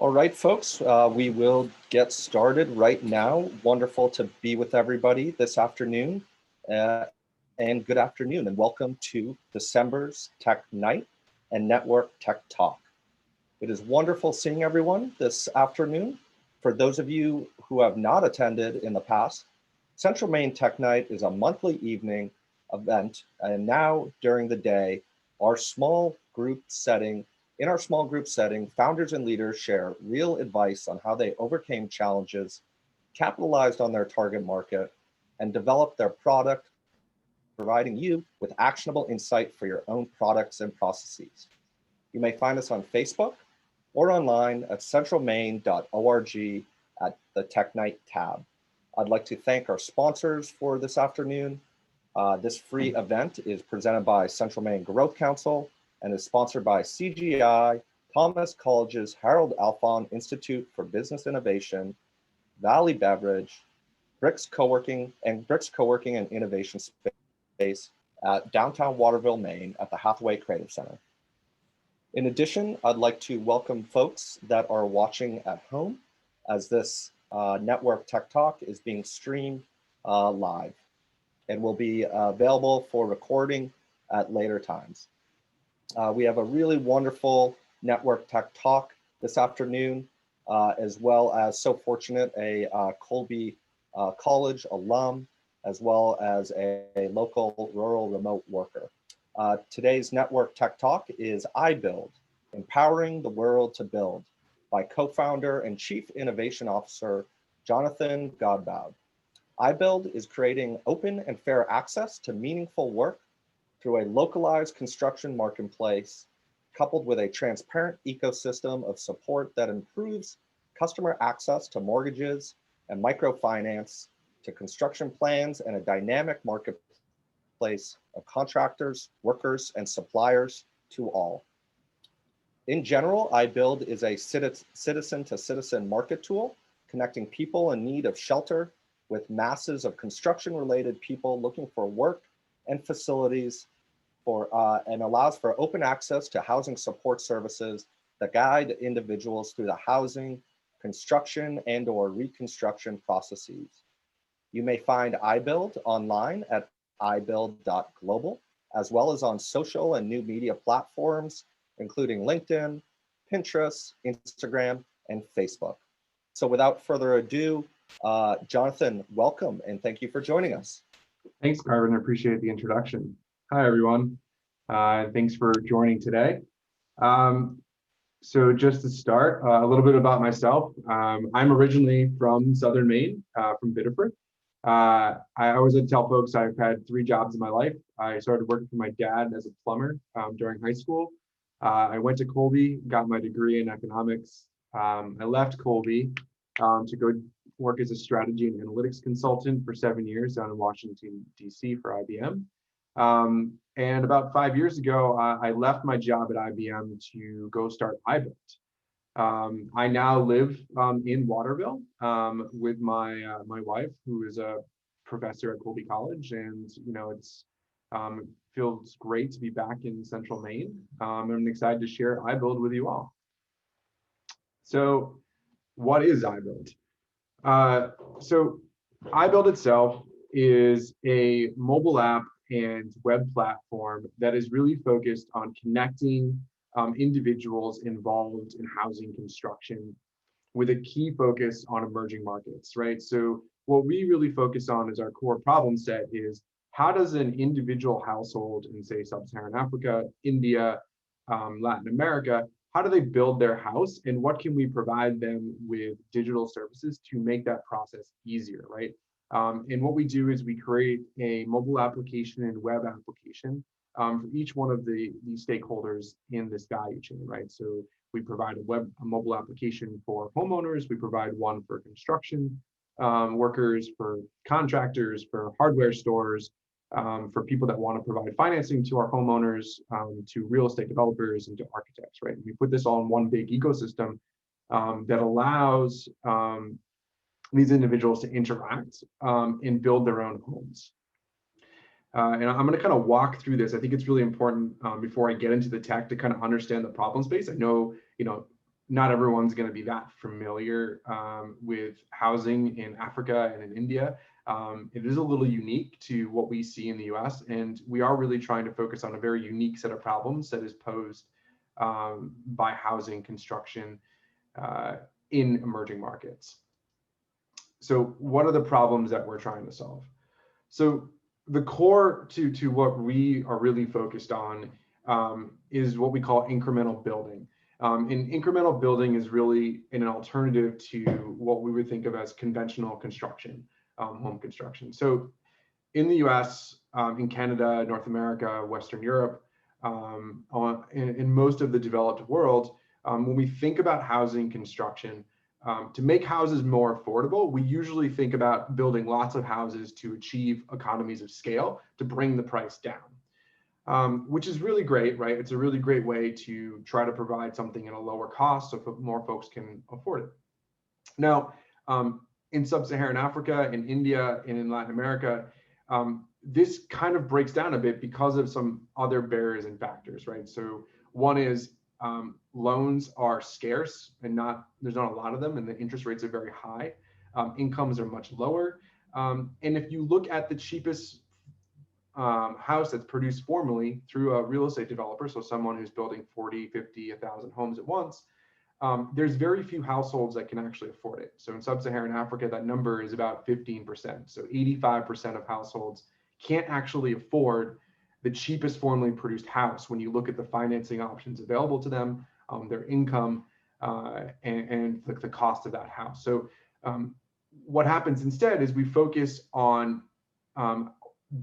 All right, folks, we will get started right now. Wonderful to be with everybody this afternoon. And good afternoon, and welcome to December's Tech Night and Network Tech Talk. It is wonderful seeing everyone this afternoon. For those of you who have not attended in the past, Central Maine Tech Night is a monthly evening event, and now during the day, our small group setting in our small group setting, founders and leaders share real advice on how they overcame challenges, capitalized on their target market, and developed their product, providing you with actionable insight for your own products and processes. You may find us on Facebook or online at centralmaine.org at the Tech Night tab. I'd like to thank our sponsors for this afternoon. This free event is presented by Central Maine Growth Council and is sponsored by CGI, Thomas College's Harold Alfond Institute for Business Innovation, Valley Beverage, Bricks Coworking and Innovation Space at downtown Waterville, Maine at the Hathaway Creative Center. In addition, I'd like to welcome folks that are watching at home as this Network Tech Talk is being streamed live and will be available for recording at later times. We have a really wonderful Network Tech Talk this afternoon, as well as so fortunate a Colby College alum, as well as a local rural remote worker. Today's Network Tech Talk is Ibuild, Empowering the World to Build, by co-founder and Chief Innovation Officer, Jonathan Godbout. Ibuild is creating open and fair access to meaningful work through a localized construction marketplace, coupled with a transparent ecosystem of support that improves customer access to mortgages and microfinance, to construction plans, and a dynamic marketplace of contractors, workers, and suppliers to all. In general, Ibuild is a citizen-to-citizen market tool, connecting people in need of shelter with masses of construction-related people looking for work and facilities and allows for open access to housing support services that guide individuals through the housing, construction, and/or reconstruction processes. You may find Ibuild online at ibuild.global, as well as on social and new media platforms, including LinkedIn, Pinterest, Instagram, and Facebook. So without further ado, Jonathan, welcome, and thank you for joining us. Thanks, Carvin. I appreciate the introduction. Hi, everyone. Thanks for joining today. So just to start, a little bit about myself. I'm originally from Southern Maine, from Biddeford. I always like to tell folks I've had 3 jobs in my life. I started working for my dad as a plumber during high school. I went to Colby, got my degree in economics. I left Colby to go work as a strategy and analytics consultant for 7 years down in Washington, D.C. for IBM. And about 5 years ago, I left my job at IBM to go start Ibuild. I now live in Waterville with my wife, who is a professor at Colby College, and it feels great to be back in Central Maine. I'm excited to share Ibuild with you all. So, what is Ibuild? So Ibuild itself is a mobile app and web platform that is really focused on connecting individuals involved in housing construction with a key focus on emerging markets, right? So what we really focus on as our core problem set is how does an individual household in, say, Sub-Saharan Africa, India, Latin America, how do they build their house, and what can we provide them with digital services to make that process easier, right? And what we do is we create a mobile application and web application for each one of the stakeholders in this value chain, right? So we provide a mobile application for homeowners, we provide one for construction workers, for contractors, for hardware stores, for people that want to provide financing to our homeowners, to real estate developers, and to architects, right? We put this all in one big ecosystem that allows these individuals to interact and build their own homes. And I'm going to kind of walk through this. I think it's really important before I get into the tech to kind of understand the problem space. I know, not everyone's going to be that familiar with housing in Africa and in India. It is a little unique to what we see in the US, and we are really trying to focus on a very unique set of problems that is posed by housing construction in emerging markets. So what are the problems that we're trying to solve? So the core to what we are really focused on is what we call incremental building. And incremental building is really an alternative to what we would think of as conventional construction, home construction. So in the US, in Canada, North America, Western Europe, in most of the developed world, when we think about housing construction, to make houses more affordable, we usually think about building lots of houses to achieve economies of scale to bring the price down, which is really great, right? It's a really great way to try to provide something at a lower cost so more folks can afford it. Now, in sub-Saharan Africa, in India, and in Latin America, this kind of breaks down a bit because of some other barriers and factors, right? So one is loans are scarce and there's not a lot of them, and the interest rates are very high. Incomes are much lower. And if you look at the cheapest house that's produced formally through a real estate developer, so someone who's building 40, 50, 1,000 homes at once, there's very few households that can actually afford it. So in sub-Saharan Africa, that number is about 15%. So 85% of households can't actually afford the cheapest formally produced house when you look at the financing options available to them, their income, and the cost of that house. So what happens instead is we focus on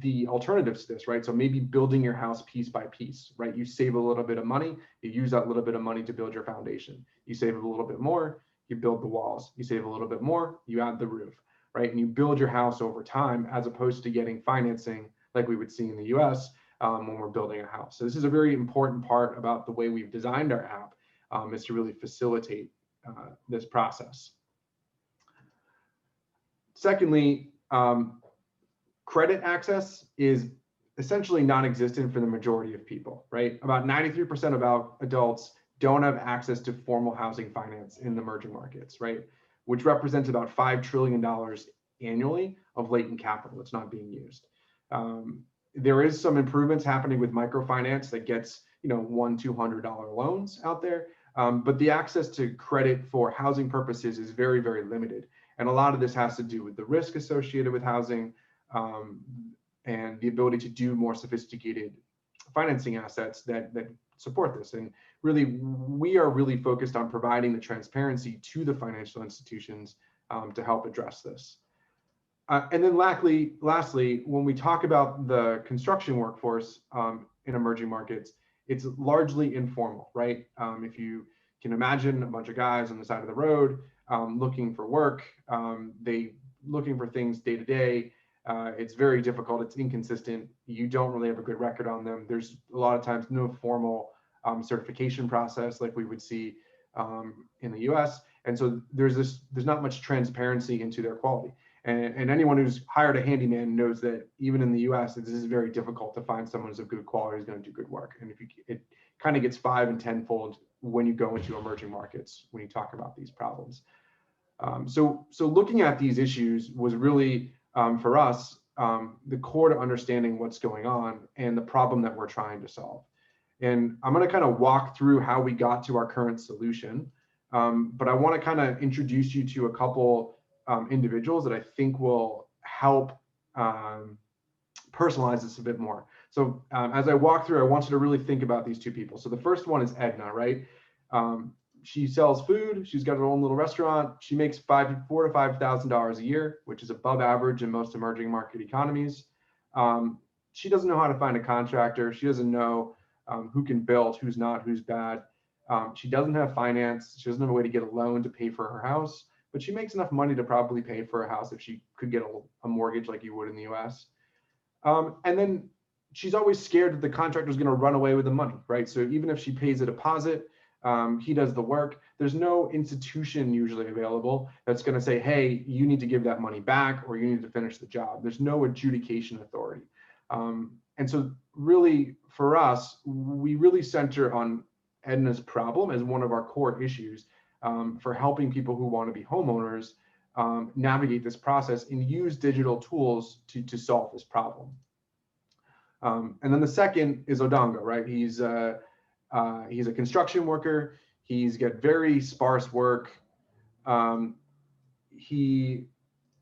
the alternatives to this, right? So maybe building your house piece by piece, right? You save a little bit of money, you use that little bit of money to build your foundation. You save a little bit more, you build the walls. You save a little bit more, you add the roof, right? And you build your house over time as opposed to getting financing like we would see in the US when we're building a house. So this is a very important part about the way we've designed our app, is to really facilitate this process. Secondly, credit access is essentially non-existent for the majority of people, right? About 93% of adults don't have access to formal housing finance in the emerging markets, right? Which represents about $5 trillion annually of latent capital that's not being used. There is some improvements happening with microfinance that gets, $100, $200 loans out there, but the access to credit for housing purposes is very, very limited. And a lot of this has to do with the risk associated with housing, and the ability to do more sophisticated financing assets that support this. And really, we are really focused on providing the transparency to the financial institutions to help address this. And then lastly, when we talk about the construction workforce in emerging markets, it's largely informal, right? If you can imagine a bunch of guys on the side of the road looking for work, they looking for things day to day. It's very difficult. It's inconsistent. You don't really have a good record on them. There's a lot of times no formal certification process like we would see in the US. And so there's not much transparency into their quality. And anyone who's hired a handyman knows that even in the US, this is very difficult to find someone who's of good quality who's going to do good work. And it kind of gets 5 and 10-fold when you go into emerging markets when you talk about these problems. So looking at these issues was really, for us, the core to understanding what's going on and the problem that we're trying to solve. And I'm going to kind of walk through how we got to our current solution, but I want to kind of introduce you to a couple individuals that I think will help personalize this a bit more. So as I walk through, I want you to really think about these two people. So the first one is Edna, right? She sells food. She's got her own little restaurant. She makes $4,000 to $5,000 a year, which is above average in most emerging market economies. She doesn't know how to find a contractor. She doesn't know who can build, who's not, who's bad. She doesn't have finance. She doesn't have a way to get a loan to pay for her house, but she makes enough money to probably pay for a house if she could get a mortgage like you would in the US. And then she's always scared that the contractor is going to run away with the money, right? So even if she pays a deposit, he does the work. There's no institution usually available that's going to say, hey, you need to give that money back or you need to finish the job. There's no adjudication authority. And so really for us, we really center on Edna's problem as one of our core issues for helping people who want to be homeowners navigate this process and use digital tools to solve this problem. And then the second is Odongo, right? He's a construction worker. He's got very sparse work.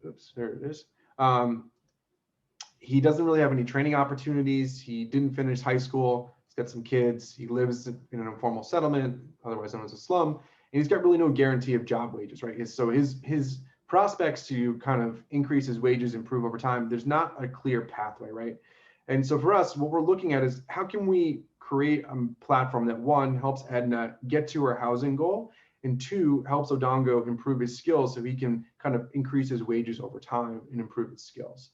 Oops, there it is. He doesn't really have any training opportunities. He didn't finish high school. He's got some kids. He lives in an informal settlement, otherwise known as a slum. And he's got really no guarantee of job wages, right? So his prospects to kind of increase his wages, improve over time, there's not a clear pathway, right? And so for us, what we're looking at is how can we create a platform that, one, helps Edna get to her housing goal, and two, helps Odongo improve his skills so he can kind of increase his wages over time and improve his skills.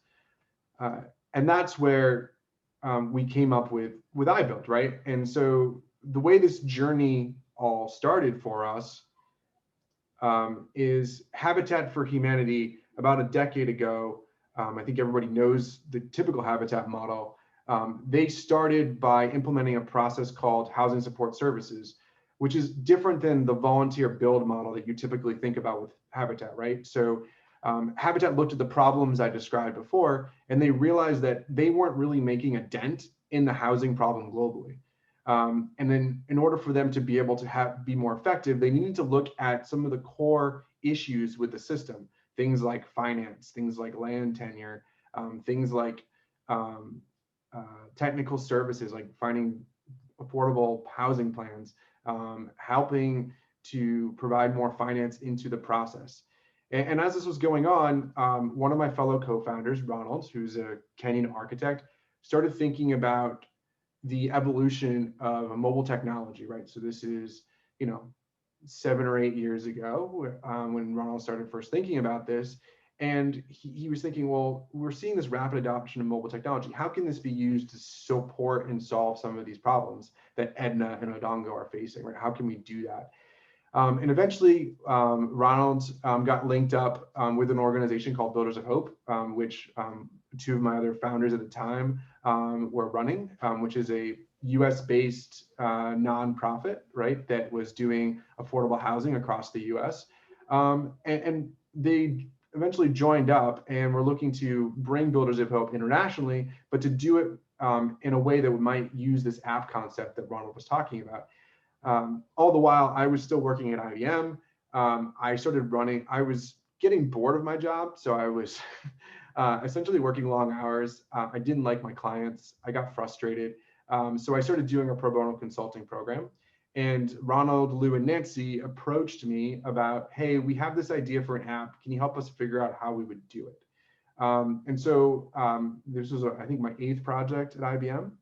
And that's where we came up with Ibuild, right? And so the way this journey all started for us is Habitat for Humanity about a decade ago. I think everybody knows the typical Habitat model. They started by implementing a process called housing support services, which is different than the volunteer build model that you typically think about with Habitat, right? So Habitat looked at the problems I described before, and they realized that they weren't really making a dent in the housing problem globally. And then in order for them to be able to be more effective, they needed to look at some of the core issues with the system, things like finance, things like land tenure, things like technical services, like finding affordable housing plans, helping to provide more finance into the process. And as this was going on, one of my fellow co-founders, Ronald, who's a Kenyan architect, started thinking about the evolution of mobile technology, right? So this is, 7 or 8 years ago when Ronald started first thinking about this. And he was thinking, well, we're seeing this rapid adoption of mobile technology. How can this be used to support and solve some of these problems that Edna and Odongo are facing, right? How can we do that? And eventually, Ronald got linked up with an organization called Builders of Hope, which two of my other founders at the time were running, which is a US-based nonprofit, right, that was doing affordable housing across the US. And they eventually joined up and were looking to bring Builders of Hope internationally, but to do it in a way that might use this app concept that Ronald was talking about. All the while, I was still working at IBM. I started running, I was getting bored of my job. So I was essentially working long hours. I didn't like my clients. I got frustrated. So I started doing a pro bono consulting program. And Ronald, Lou, and Nancy approached me about, hey, we have this idea for an app. Can you help us figure out how we would do it? And so this was, I think, my 8th project at IBM.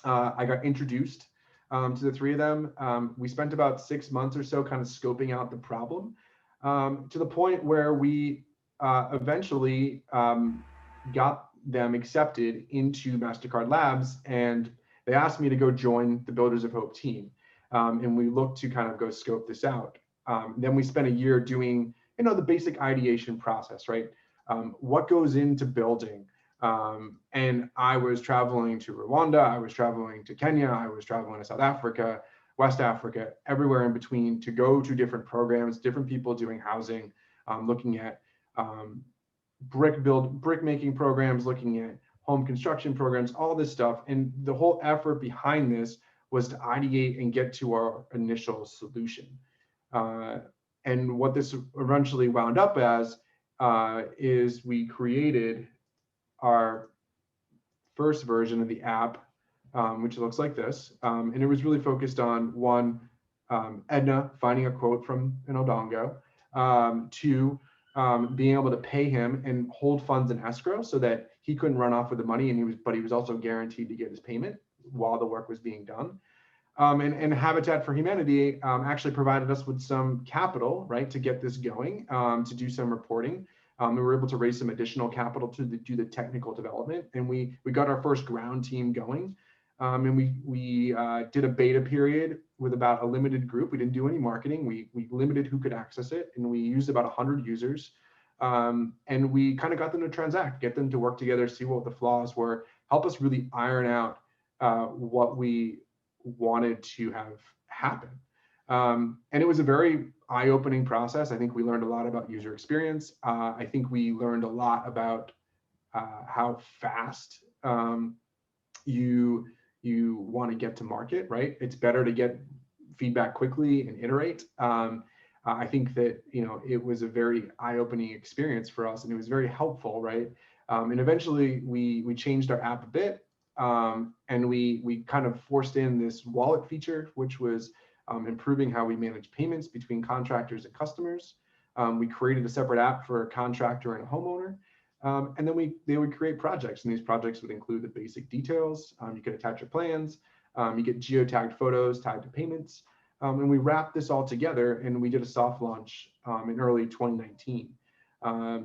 I got introduced to the 3 of them. We spent about 6 months or so kind of scoping out the problem to the point where we eventually got them accepted into MasterCard Labs, and they asked me to go join the Builders of Hope team. And we looked to kind of go scope this out. Then we spent a year doing, the basic ideation process, right? What goes into building? And I was traveling to Rwanda, I was traveling to Kenya, I was traveling to South Africa, West Africa, everywhere in between to go to different programs, different people doing housing, looking at brick making programs, looking at home construction programs, all this stuff. And the whole effort behind this was to ideate and get to our initial solution. And what this eventually wound up as is we created our first version of the app, which looks like this. And it was really focused on, one, Edna finding a quote from an Odongo, 2, being able to pay him and hold funds in escrow so that he couldn't run off with the money, and he was also guaranteed to get his payment while the work was being done. And Habitat for Humanity actually provided us with some capital, right, to get this going, to do some reporting. We were able to raise some additional capital to do the technical development, and we got our first ground team going. And we did a beta period with about a limited group. We didn't do any marketing. We limited who could access it, and we used about 100 users. And we kind of got them to transact, get them to work together, see what the flaws were, help us really iron out what we wanted to have happen. And it was a very eye-opening process. I think we learned a lot about user experience. I think we learned a lot about how fast you want to get to market, right? It's better to get feedback quickly and iterate. I think that, you know, it was a very eye-opening experience for us, and it was very helpful, right? And eventually we changed our app a bit, and we kind of forced in this wallet feature, which was improving how we manage payments between contractors and customers. We created a separate app for a contractor and a homeowner. And then they would create projects, and these projects would include the basic details. You could attach your plans. You get geotagged photos tied to payments. And we wrapped this all together, and we did a soft launch in early 2019.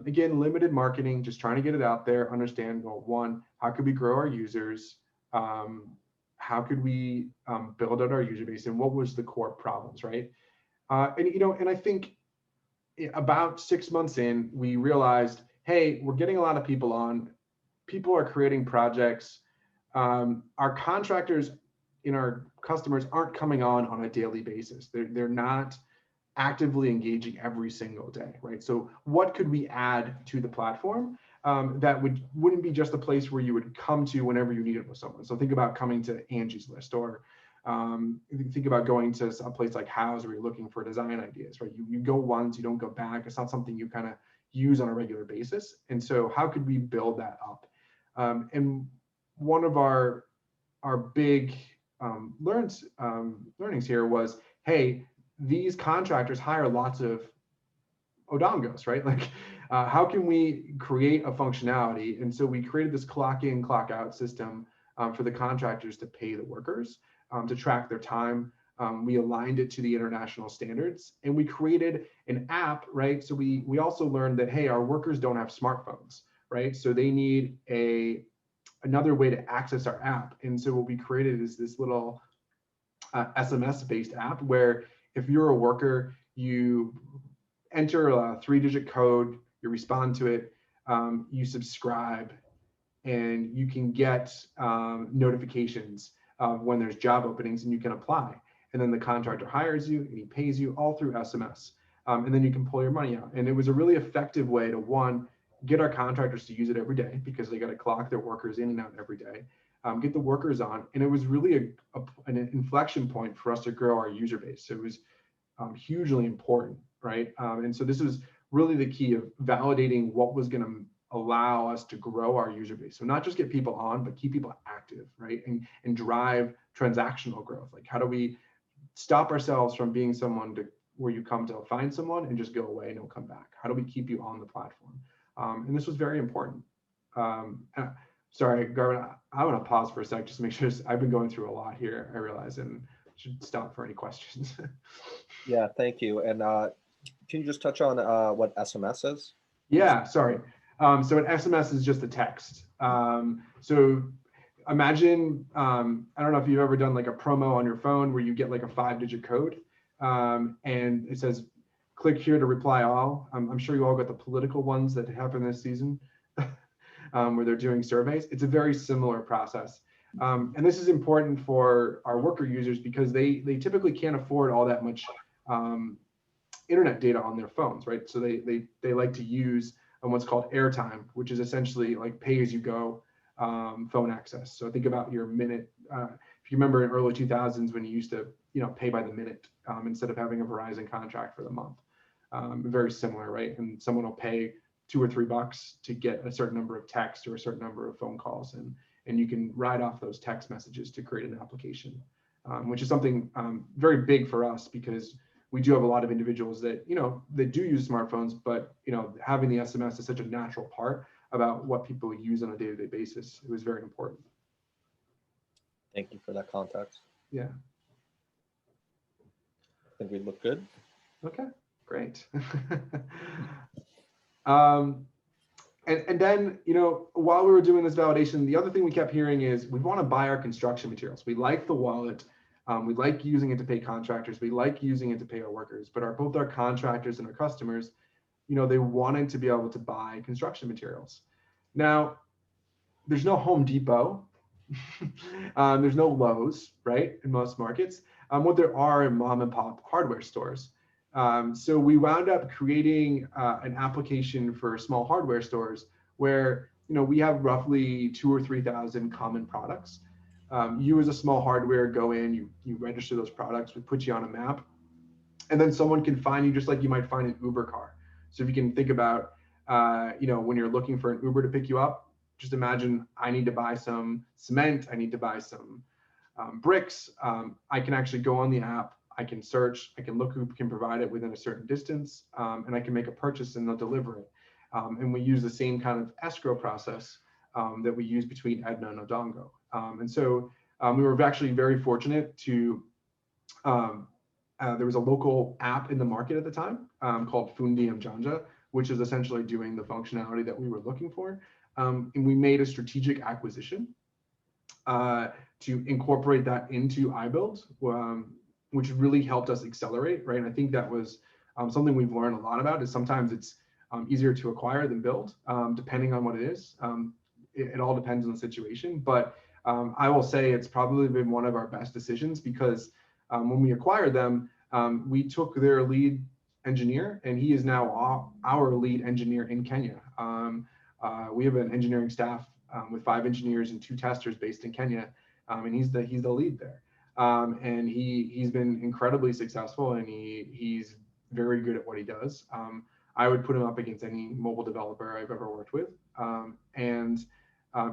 Again, limited marketing, just trying to get it out there, understand, well, one, how could we grow our users? How could we build out our user base, and what was the core problems, right? And, you know, and I think about 6 months in, we realized, hey, we're getting a lot of people on. People are creating projects. Our contractors in our customers aren't coming on a daily basis. They're not actively engaging every single day, right? So what could we add to the platform that wouldn't be just a place where you would come to whenever you needed with someone? So think about coming to Angie's List, or think about going to a place like House where you're looking for design ideas, right? You go once, you don't go back. It's not something you kind of use on a regular basis. And so how could we build that up? And one of our big learnings here was, hey, these contractors hire lots of Odongos, right? Like, how can we create a functionality? And so we created this clock in, clock out system for the contractors to pay the workers, to track their time. We aligned it to the international standards, and we created an app, right? So we also learned that, hey, our workers don't have smartphones, right? So they need another way to access our app. And so what we created is this little SMS-based app where if you're a worker, you enter a 3-digit code, you respond to it, you subscribe, and you can get notifications when there's job openings, and you can apply. And then the contractor hires you and he pays you all through SMS. And then you can pull your money out. And it was a really effective way to, one, get our contractors to use it every day, because they got to clock their workers in and out every day, get the workers on. And it was really an inflection point for us to grow our user base. So it was hugely important, right? And so this was really the key of validating what was going to allow us to grow our user base. So not just get people on, but keep people active, right? And drive transactional growth. Like, how do we stop ourselves from being someone where you come to find someone and just go away and don't come back? How do we keep you on the platform? And this was very important. Sorry, Garvin, I want to pause for a sec, just to make sure. I've been going through a lot here, I realize, and should stop for any questions. Yeah, thank you. And can you just touch on what SMS is? Yeah, sorry. So an SMS is just a text. So imagine, I don't know if you've ever done like a promo on your phone where you get like a 5-digit code, and it says, click here to reply all. I'm sure you all got the political ones that happen this season, where they're doing surveys. It's a very similar process. And this is important for our worker users because they typically can't afford all that much internet data on their phones, right? So they like to use what's called airtime, which is essentially like pay-as-you-go phone access. So think about your minute. If you remember in early 2000s when you used to, pay by the minute instead of having a Verizon contract for the month. Very similar, right? And someone will pay $2 or $3 to get a certain number of texts or a certain number of phone calls, and you can write off those text messages to create an application, which is something very big for us because we do have a lot of individuals that that do use smartphones, but having the SMS is such a natural part about what people use on a day-to-day basis. It was very important. Thank you for that context. Yeah. I think we look good. Okay, great. And then, while we were doing this validation, the other thing we kept hearing is we want to buy our construction materials. We like the wallet. We like using it to pay contractors. We like using it to pay our workers, but both our contractors and our customers, they wanted to be able to buy construction materials. Now, there's no Home Depot. There's no Lowe's, right, in most markets. what there are in mom and pop hardware stores. So we wound up creating an application for small hardware stores where we have roughly 2,000 or 3,000 common products. You as a small hardware go in, you register those products, we put you on a map, and then someone can find you just like you might find an Uber car. So if you can think about, when you're looking for an Uber to pick you up, just imagine I need to buy some cement, I need to buy some bricks. I can actually go on the app, I can search, I can look who can provide it within a certain distance, and I can make a purchase and they'll deliver it. And we use the same kind of escrow process that we use between Edna and Odongo. And so we were actually very fortunate to, there was a local app in the market at the time called Fundi Mjanja, which is essentially doing the functionality that we were looking for. And we made a strategic acquisition to incorporate that into Ibuild, which really helped us accelerate, right? And I think that was something we've learned a lot about, is sometimes it's easier to acquire than build, depending on what it is. It all depends on the situation, but I will say it's probably been one of our best decisions, because when we acquired them, we took their lead engineer, and he is now our lead engineer in Kenya. We have an engineering staff with 5 engineers and 2 testers based in Kenya, and he's the lead there. And he's been incredibly successful, and he's very good at what he does. I would put him up against any mobile developer I've ever worked with, and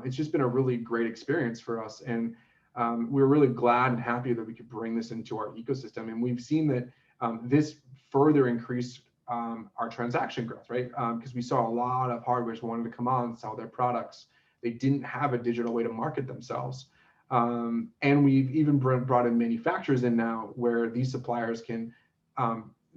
it's just been a really great experience for us. And we're really glad and happy that we could bring this into our ecosystem. And we've seen that this further increased our transaction growth, right? Because we saw a lot of hardwares wanted to come on, sell their products. They didn't have a digital way to market themselves. And we've even brought in manufacturers in now, where these suppliers can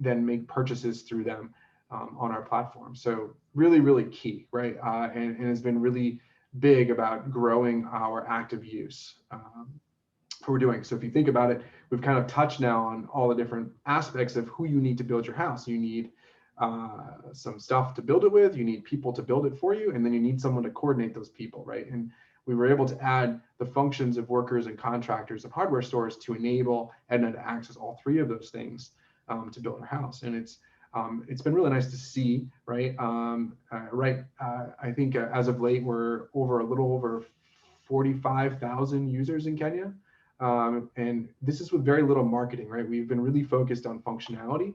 then make purchases through them on our platform. So really, really key, right? And has been really big about growing our active use we're doing. So if you think about it, we've kind of touched now on all the different aspects of who you need to build your house. You need some stuff to build it with, you need people to build it for you, and then you need someone to coordinate those people, right? And we were able to add the functions of workers and contractors and hardware stores to enable Edna to access all 3 of those things to build our house. And it's been really nice to see, right? I think as of late, we're a little over 45,000 users in Kenya. And this is with very little marketing, right? We've been really focused on functionality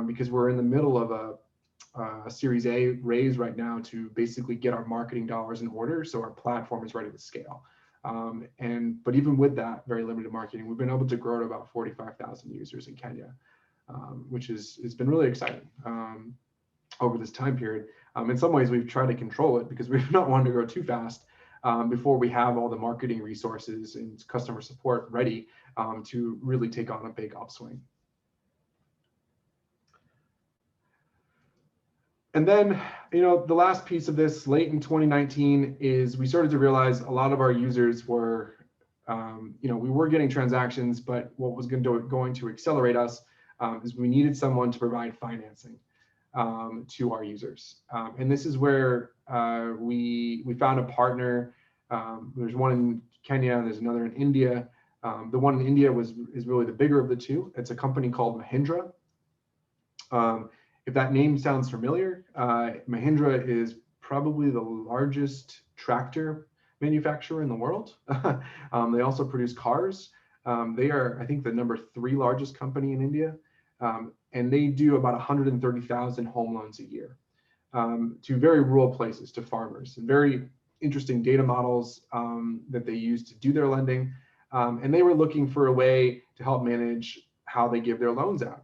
because we're in the middle of a Series A raise right now to basically get our marketing dollars in order, so our platform is ready to scale. But even with that very limited marketing, we've been able to grow to about 45,000 users in Kenya, which it's been really exciting over this time period. In some ways, we've tried to control it because we've not wanted to grow too fast before we have all the marketing resources and customer support ready to really take on a big upswing. And then, the last piece of this, late in 2019, is we started to realize a lot of our users were, we were getting transactions, but what was going to accelerate us is we needed someone to provide financing to our users. And this is where we found a partner. There's one in Kenya, there's another in India. The one in India is really the bigger of the 2. It's a company called Mahindra. If that name sounds familiar, Mahindra is probably the largest tractor manufacturer in the world. They also produce cars. They are, I think, the number 3 largest company in India. And they do about 130,000 home loans a year to very rural places, to farmers, and very interesting data models that they use to do their lending. And they were looking for a way to help manage how they give their loans out.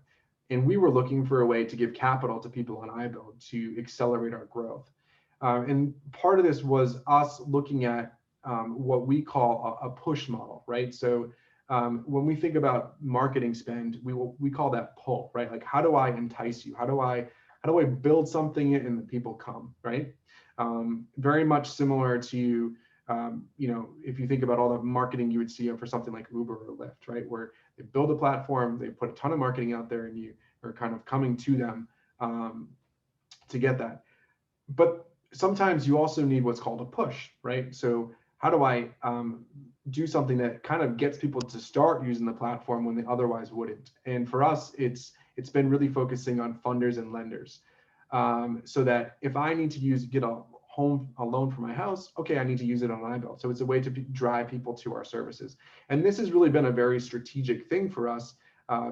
And we were looking for a way to give capital to people on Ibuild to accelerate our growth. And part of this was us looking at what we call a push model, right? So when we think about marketing spend, we call that pull, right? Like, how do I entice you? How do I build something and the people come, right? Very much similar to, if you think about all the marketing you would see for something like Uber or Lyft, right? Where they build a platform, they put a ton of marketing out there, and you are kind of coming to them to get that. But sometimes you also need what's called a push, right? So how do I do something that kind of gets people to start using the platform when they otherwise wouldn't. And for us, it's been really focusing on funders and lenders, so that if I need to get a loan for my house, okay, I need to use it on Ibuild. So it's a way to drive people to our services. And this has really been a very strategic thing for us,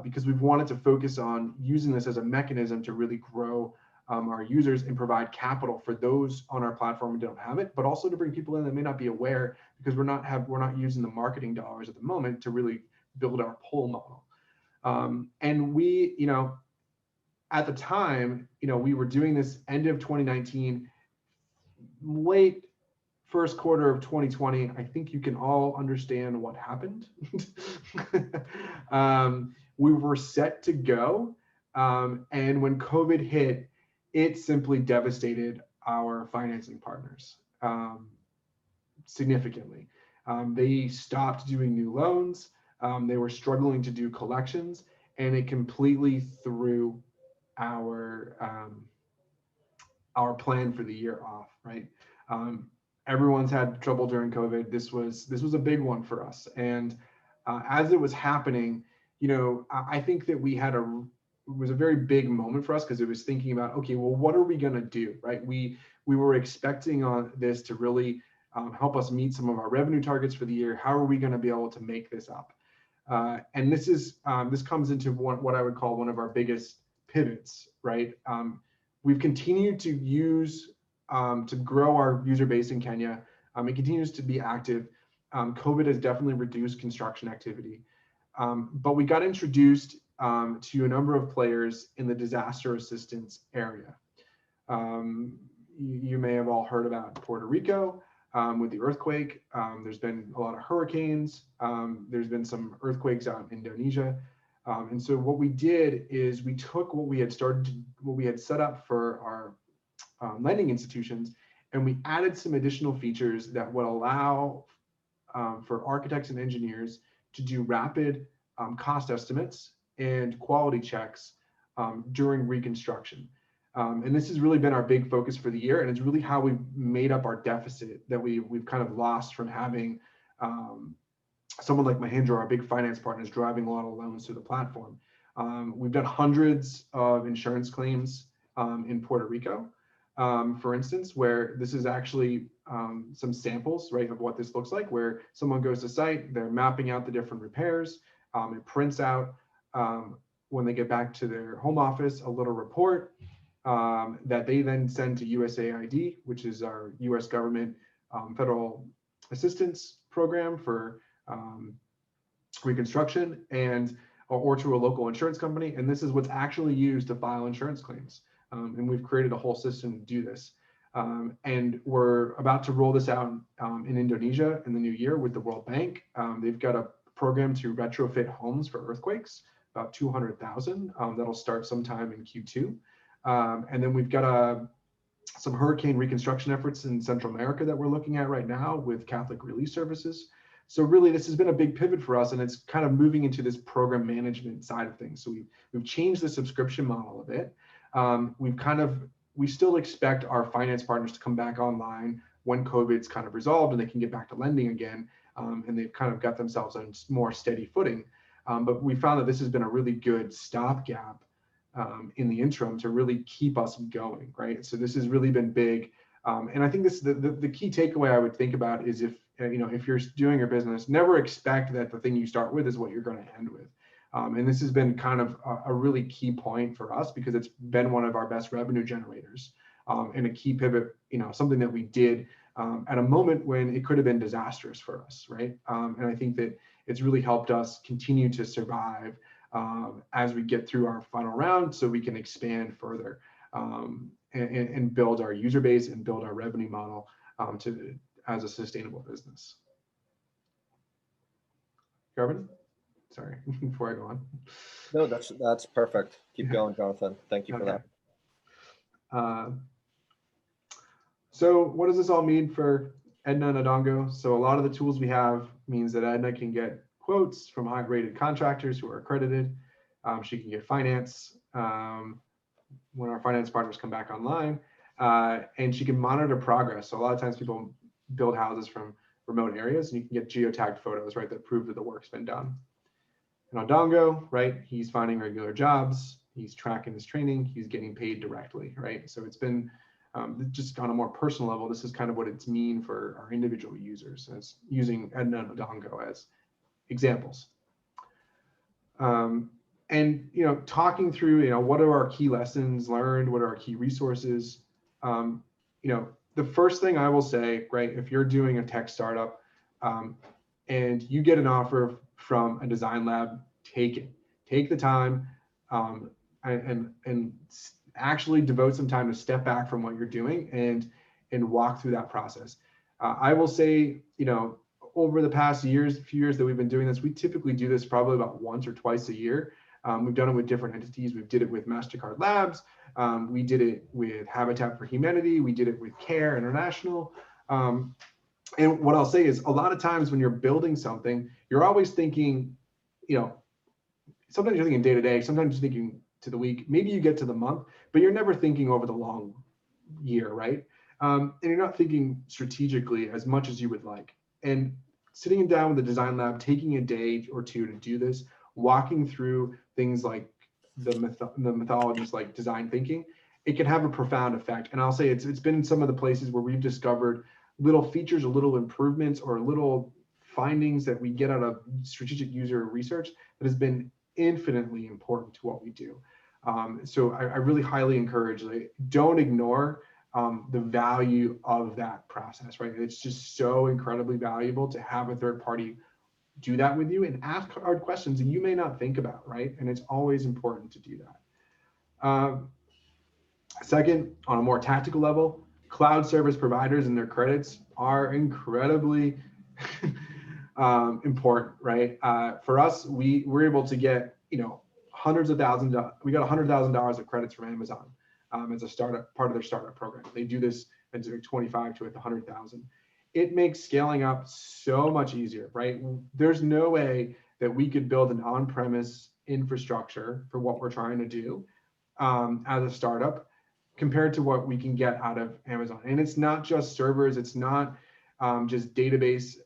because we've wanted to focus on using this as a mechanism to really grow our users and provide capital for those on our platform who don't have it, but also to bring people in that may not be aware, because we're not using the marketing dollars at the moment to really build our pull model. And we, at the time, we were doing this end of 2019, late first quarter of 2020. I think you can all understand what happened. We were set to go. And when COVID hit, it simply devastated our financing partners significantly. They stopped doing new loans. They were struggling to do collections, and it completely threw our plan for the year off, right? Everyone's had trouble during COVID. This was a big one for us. And as it was happening, I think that it was a very big moment for us, because it was thinking about, okay, well, what are we going to do, right? We were expecting on this to really help us meet some of our revenue targets for the year. How are we going to be able to make this up? And this comes into what I would call one of our biggest pivots, right? We've continued to to grow our user base in Kenya. It continues to be active. COVID has definitely reduced construction activity. But we got introduced to a number of players in the disaster assistance area. You may have all heard about Puerto Rico with the earthquake. There's been a lot of hurricanes. There's been some earthquakes out in Indonesia. And so what we did is we took what we had set up for our lending institutions, and we added some additional features that would allow for architects and engineers to do rapid cost estimates and quality checks during reconstruction. And this has really been our big focus for the year, and it's really how we've made up our deficit that we've kind of lost from having someone like Mahindra, our big finance partners, driving a lot of loans through the platform. We've done hundreds of insurance claims in Puerto Rico, for instance, where this is actually some samples, right, of what this looks like, where someone goes to site, they're mapping out the different repairs. It prints out when they get back to their home office a little report that they then send to USAID, which is our US government federal assistance program for reconstruction, or to a local insurance company. And this is what's actually used to file insurance claims. And we've created a whole system to do this. And we're about to roll this out in Indonesia in the new year with the World Bank. They've got a program to retrofit homes for earthquakes, about 200,000. That'll start sometime in Q2. And then we've got some hurricane reconstruction efforts in Central America that we're looking at right now with Catholic Relief Services. So really, this has been a big pivot for us, and it's kind of moving into this program management side of things. So we've changed the subscription model a bit. We still expect our finance partners to come back online when COVID's kind of resolved and they can get back to lending again, and they've kind of got themselves on more steady footing. But we found that this has been a really good stopgap in the interim to really keep us going, right? So this has really been big. And I think the key takeaway I would think about is if you're doing your business, never expect that the thing you start with is what you're going to end with. And this has been kind of a really key point for us, because it's been one of our best revenue generators, and a key pivot, something that we did at a moment when it could have been disastrous for us, right? And I think that it's really helped us continue to survive as we get through our final round, so we can expand further and build our user base and build our revenue model as a sustainable business. Garvin? Sorry, before I go on. No, that's perfect. Keep going, Jonathan. Thank you for that. So what does this all mean for Edna and Adongo? So a lot of the tools we have means that Edna can get quotes from high-rated contractors who are accredited. She can get finance when our finance partners come back online, and she can monitor progress. So a lot of times people build houses from remote areas, and you can get geotagged photos, right, that prove that the work's been done. And on Dongo, right, he's finding regular jobs, he's tracking his training, he's getting paid directly, right? So it's been just on a more personal level, this is kind of what it's mean for our individual users, as using Edna and Dongo as examples. And talking through, what are our key lessons learned, what are our key resources? The first thing I will say, right, if you're doing a tech startup and you get an offer from a design lab, take it. Take the time and actually devote some time to step back from what you're doing and walk through that process. I will say, over the past few years that we've been doing this, we typically do this probably about once or twice a year. We've done it with different entities. We did it with MasterCard Labs. We did it with Habitat for Humanity. We did it with CARE International. And what I'll say is a lot of times when you're building something, you're always thinking, sometimes you're thinking day to day, sometimes you're thinking to the week, maybe you get to the month, but you're never thinking over the long year, right? And you're not thinking strategically as much as you would like. And sitting down with the design lab, taking a day or two to do this, walking through things like the methodologies like design thinking, it can have a profound effect. And I'll say it's been some of the places where we've discovered little features or little improvements or little findings that we get out of strategic user research that has been infinitely important to what we do. So I really highly encourage, don't ignore the value of that process, right? It's just so incredibly valuable to have a third party do that with you and ask hard questions that you may not think about, right? And it's always important to do that. Second, on a more tactical level, cloud service providers and their credits are incredibly important, right? For us, we're able to get, hundreds of thousands. We got $100,000 of credits from Amazon as a startup, part of their startup program. They do this at 25 to 100,000. It makes scaling up so much easier, right? There's no way that we could build an on-premise infrastructure for what we're trying to do as a startup compared to what we can get out of Amazon. And it's not just servers, it's not just database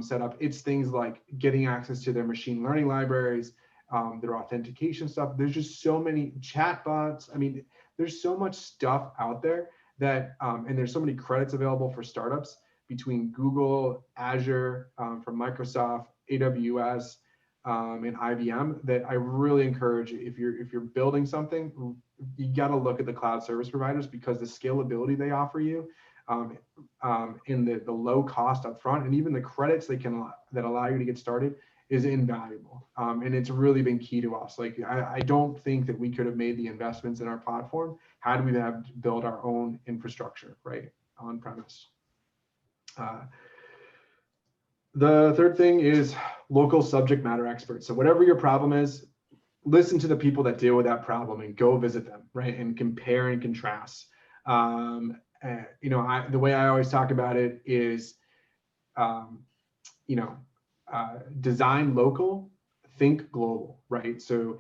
setup. It's things like getting access to their machine learning libraries, their authentication stuff. There's just so many chatbots. I mean, there's so much stuff out there that, and there's so many credits available for startups between Google, Azure, from Microsoft, AWS, and IBM, that I really encourage, if you're building something, you got to look at the cloud service providers, because the scalability they offer you, in the low cost up front, and even the credits that allow you to get started, is invaluable. And it's really been key to us. Like, I don't think that we could have made the investments in our platform had we have built our own infrastructure, right, on premise. The third thing is local subject matter experts. So whatever your problem is, listen to the people that deal with that problem and go visit them, right? And compare and contrast. The way I always talk about it is, design local, think global, right? So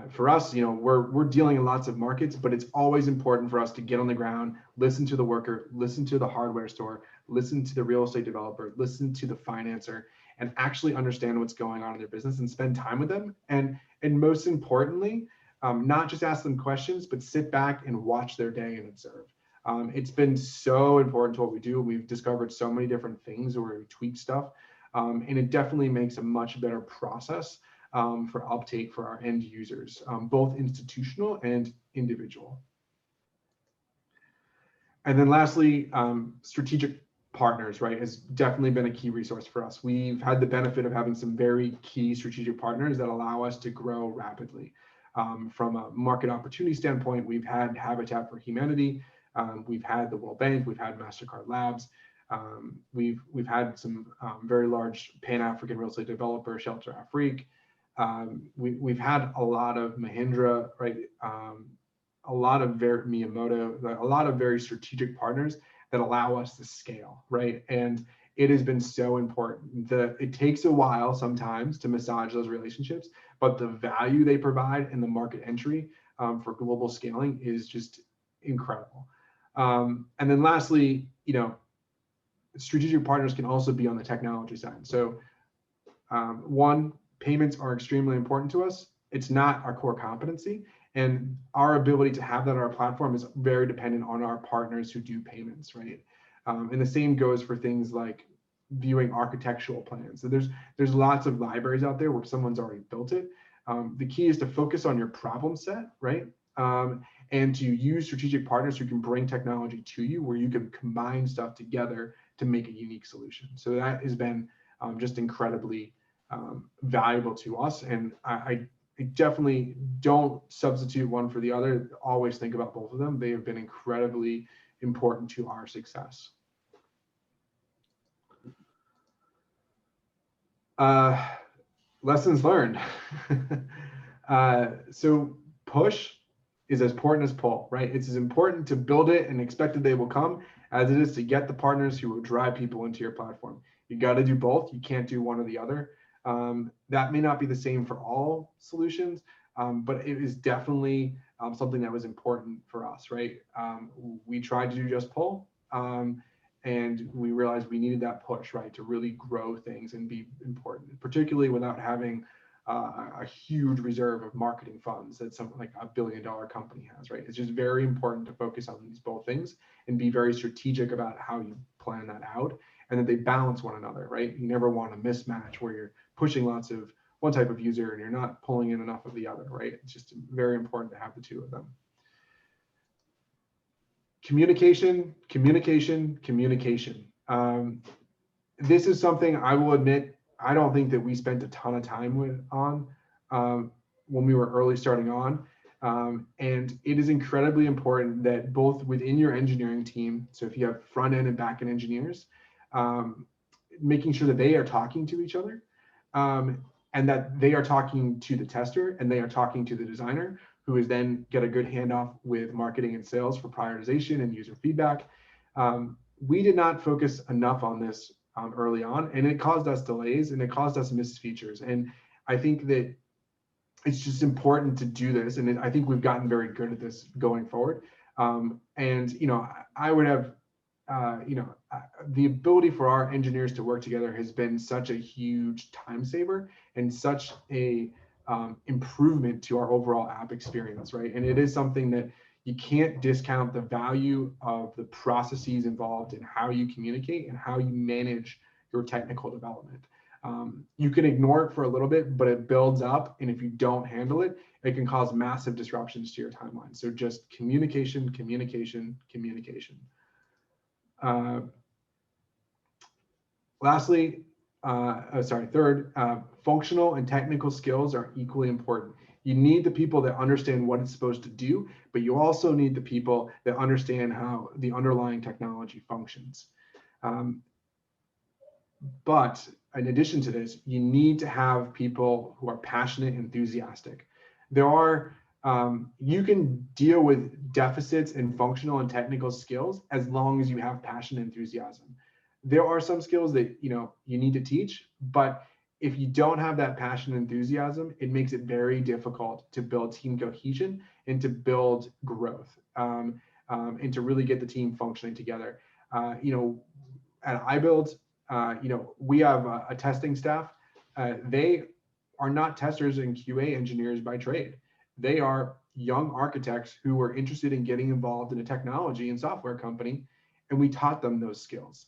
for us, we're dealing in lots of markets, but it's always important for us to get on the ground, listen to the worker, listen to the hardware store, listen to the real estate developer, listen to the financer, and actually understand what's going on in their business and spend time with them. And most importantly, not just ask them questions, but sit back and watch their day and observe. It's been so important to what we do. We've discovered so many different things where we tweak stuff, and it definitely makes a much better process for uptake for our end users, both institutional and individual. And then lastly, strategic partners, right, has definitely been a key resource for us. We've had the benefit of having some very key strategic partners that allow us to grow rapidly. From a market opportunity standpoint, we've had Habitat for Humanity, we've had the World Bank, we've had MasterCard Labs, we've had some very large Pan-African real estate developer, Shelter Afrique. We've had a lot of Mahindra, right? A lot of Miyamoto, a lot of very strategic partners that allow us to scale, right? And it has been so important. It takes a while sometimes to massage those relationships, but the value they provide and the market entry for global scaling is just incredible. And then lastly, strategic partners can also be on the technology side. So one, payments are extremely important to us. It's not our core competency, and our ability to have that on our platform is very dependent on our partners who do payments, right? And the same goes for things like viewing architectural plans. So there's lots of libraries out there where someone's already built it. The key is to focus on your problem set, right? And to use strategic partners who can bring technology to you, where you can combine stuff together to make a unique solution. So that has been just incredibly valuable to us. And I definitely don't substitute one for the other. Always think about both of them. They have been incredibly important to our success. Lessons learned. So push is as important as pull, right? It's as important to build it and expect that they will come as it is to get the partners who will drive people into your platform. You got to do both. You can't do one or the other. That may not be the same for all solutions, but it is definitely something that was important for us, right? We tried to do just pull, and we realized we needed that push, right, to really grow things and be important, particularly without having a huge reserve of marketing funds that something like a billion-dollar company has, right? It's just very important to focus on these both things and be very strategic about how you plan that out, and that they balance one another, right? You never want a mismatch where you're pushing lots of one type of user and you're not pulling in enough of the other, right? It's just very important to have the two of them. Communication, communication, communication. This is something I will admit, I don't think that we spent a ton of time on when we were early starting on. And it is incredibly important that both within your engineering team, so if you have front end and back end engineers, making sure that they are talking to each other, and that they are talking to the tester and they are talking to the designer, who is then get a good handoff with marketing and sales for prioritization and user feedback. We did not focus enough on this early on, and it caused us delays and it caused us missed features. And I think that it's just important to do this, and I think we've gotten very good at this going forward. And I would have, the ability for our engineers to work together has been such a huge time saver and such a improvement to our overall app experience, right? And it is something that you can't discount the value of the processes involved in how you communicate and how you manage your technical development. You can ignore it for a little bit, but it builds up, and if you don't handle it, it can cause massive disruptions to your timeline. So just communication, communication, communication. Third, functional and technical skills are equally important. You need the people that understand what it's supposed to do, but you also need the people that understand how the underlying technology functions. But in addition to this, you need to have people who are passionate, enthusiastic. You can deal with deficits in functional and technical skills as long as you have passion and enthusiasm. There are some skills that you need to teach, but if you don't have that passion and enthusiasm, it makes it very difficult to build team cohesion and to build growth, and to really get the team functioning together. At Ibuild, we have a testing staff. They are not testers and QA engineers by trade. They are young architects who were interested in getting involved in a technology and software company, and we taught them those skills.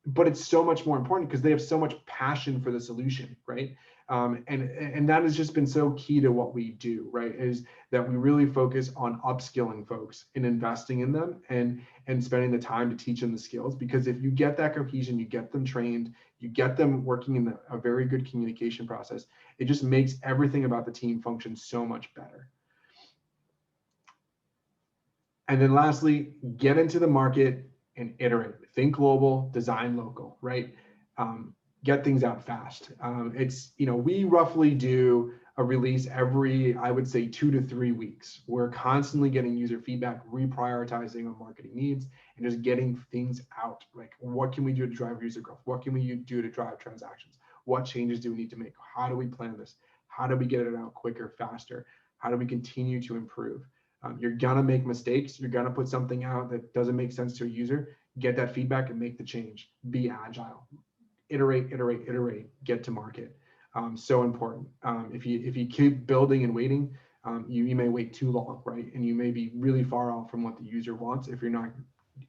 But it's so much more important because they have so much passion for the solution, right? And that has just been so key to what we do, right? Is that we really focus on upskilling folks and investing in them and spending the time to teach them the skills. Because if you get that cohesion, you get them trained, you get them working in a very good communication process, it just makes everything about the team function so much better. And then lastly, get into the market and iterate. Think global, design local, right? Get things out fast. We roughly do a release every, I would say, 2 to 3 weeks. We're constantly getting user feedback, reprioritizing our marketing needs, and just getting things out. Like, what can we do to drive user growth? What can we do to drive transactions? What changes do we need to make? How do we plan this? How do we get it out quicker, faster? How do we continue to improve? You're gonna make mistakes. You're gonna put something out that doesn't make sense to a user. get that feedback and make the change. Be agile, iterate, get to market. So important. If you keep building and waiting, you may wait too long, right? And you may be really far off from what the user wants if you're not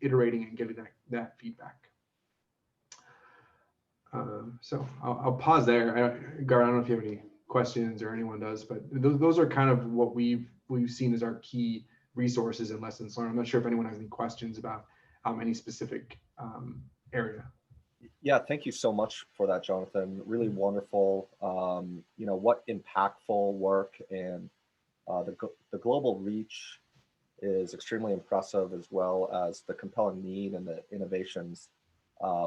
iterating and getting that feedback. So I'll pause there. Gar, I don't know if you have any questions or anyone does, but those are kind of what we've seen as our key resources and lessons learned. I'm not sure if anyone has any questions about any specific area. Yeah, thank you so much for that, Jonathan. Really wonderful. What impactful work, and the global reach is extremely impressive, as well as the compelling need and the innovations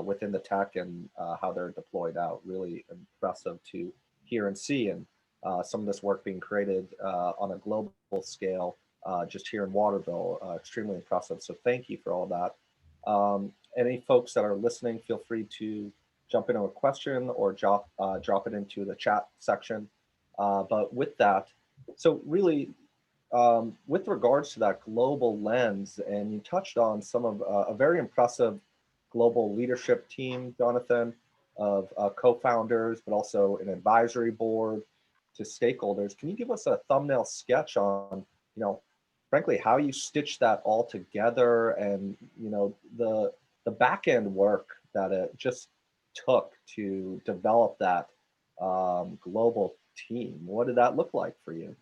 within the tech and how they're deployed out. Really impressive to hear and see, and some of this work being created on a global scale just here in Waterville. Extremely impressive. So thank you for all that. Any folks that are listening, feel free to jump into a question or drop it into the chat section. But with that, so really, with regards to that global lens, and you touched on some of a very impressive global leadership team, Jonathan, of co-founders, but also an advisory board to stakeholders. Can you give us a thumbnail sketch on, frankly, how you stitch that all together, and the back end work that it just took to develop that global team? What did that look like for you?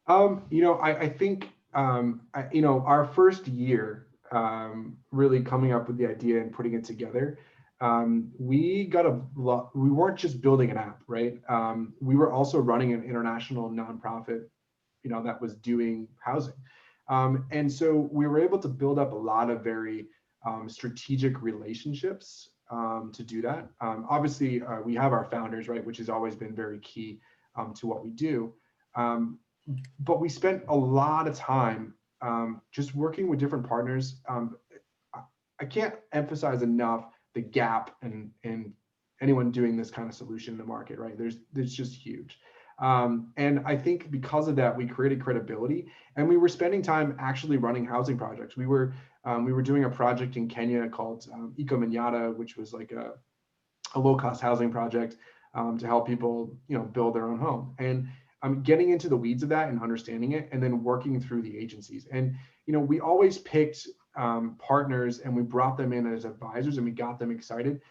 I think our first year really coming up with the idea and putting it together, we weren't just building an app, right? We were also running an international nonprofit, that was doing housing. And so we were able to build up a lot of very strategic relationships to do that. Obviously, we have our founders, right, which has always been very key to what we do. But we spent a lot of time just working with different partners. I can't emphasize enough the gap in anyone doing this kind of solution in the market, right? There's just huge. And I think because of that, we created credibility, and we were spending time actually running housing projects. We were doing a project in Kenya called Incremental, which was like a low-cost housing project to help people, build their own home. And getting into the weeds of that and understanding it, and then working through the agencies. And we always picked partners, and we brought them in as advisors, and we got them excited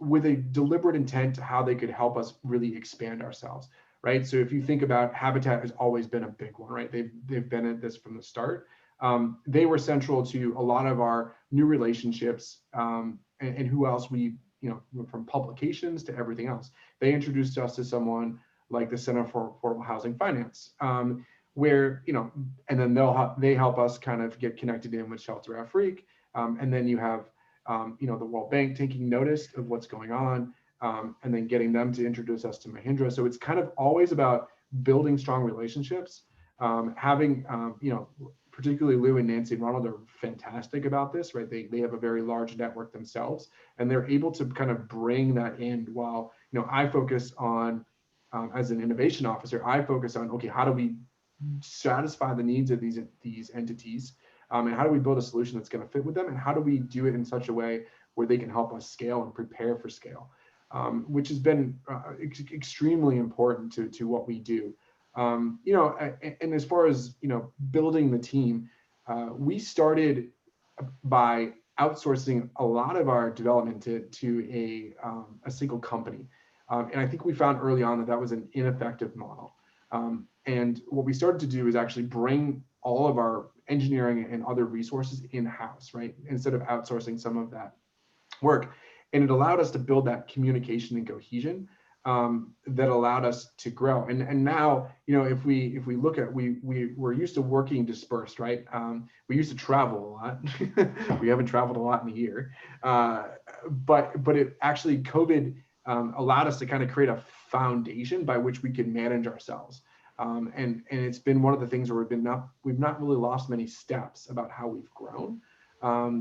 with a deliberate intent to how they could help us really expand ourselves, right? So if you think about Habitat, has always been a big one, right? They've been at this from the start. They were central to a lot of our new relationships, and who else we, from publications to everything else. They introduced us to someone like the Center for Affordable Housing Finance, where, and then they help us kind of get connected in with Shelter Afrique. And then you have, the World Bank taking notice of what's going on, and then getting them to introduce us to Mahindra. So it's kind of always about building strong relationships, having, particularly Lou and Nancy and Ronald are fantastic about this, right? They have a very large network themselves, and they're able to kind of bring that in while, I focus on, as an innovation officer, I focus on, okay, how do we satisfy the needs of these entities, and how do we build a solution that's going to fit with them, and how do we do it in such a way where they can help us scale and prepare for scale, which has been extremely important to what we do. And as far as building the team, we started by outsourcing a lot of our development to a single company. And I think we found early on that was an ineffective model. And what we started to do is actually bring all of our engineering and other resources in-house, right? Instead of outsourcing some of that work. And it allowed us to build that communication and cohesion that allowed us to grow. And now, if we look at, we're used to working dispersed, right? We used to travel a lot. We haven't traveled a lot in a year. But it actually, COVID allowed us to kind of create a foundation by which we could manage ourselves. And it's been one of the things where we've not really lost many steps about how we've grown,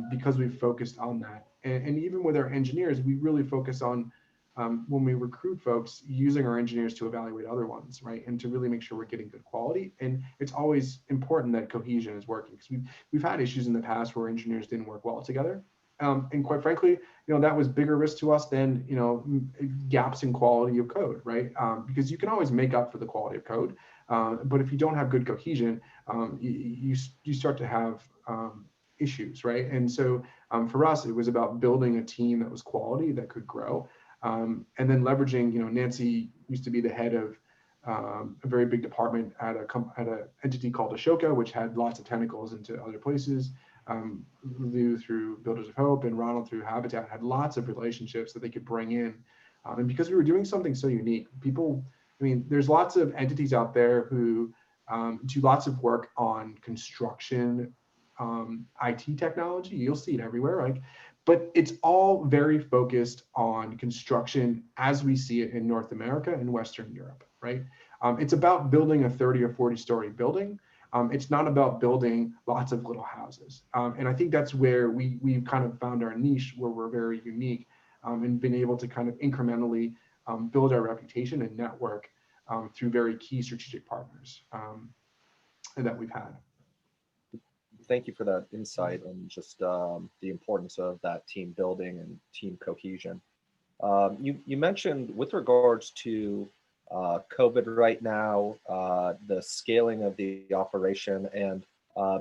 because we've focused on that. And even with our engineers, we really focus on when we recruit folks, using our engineers to evaluate other ones, right? And to really make sure we're getting good quality. And it's always important that cohesion is working, because we've had issues in the past where engineers didn't work well together. And quite frankly, that was bigger risk to us than, gaps in quality of code, right? Because you can always make up for the quality of code. But if you don't have good cohesion, you start to have issues, right? And so for us, it was about building a team that was quality, that could grow. And then leveraging, Nancy used to be the head of a very big department at a entity called Ashoka, which had lots of tentacles into other places. Lou through Builders of Hope and Ronald through Habitat had lots of relationships that they could bring in. And because we were doing something so unique, there's lots of entities out there who do lots of work on construction, IT technology. You'll see it everywhere, right? But it's all very focused on construction as we see it in North America and Western Europe, right? It's about building a 30 or 40-story building. It's not about building lots of little houses. And I think that's where we've kind of found our niche, where we're very unique, and been able to kind of incrementally build our reputation and network through very key strategic partners that we've had. Thank you for that insight and just the importance of that team building and team cohesion. You mentioned with regards to COVID right now, the scaling of the operation, and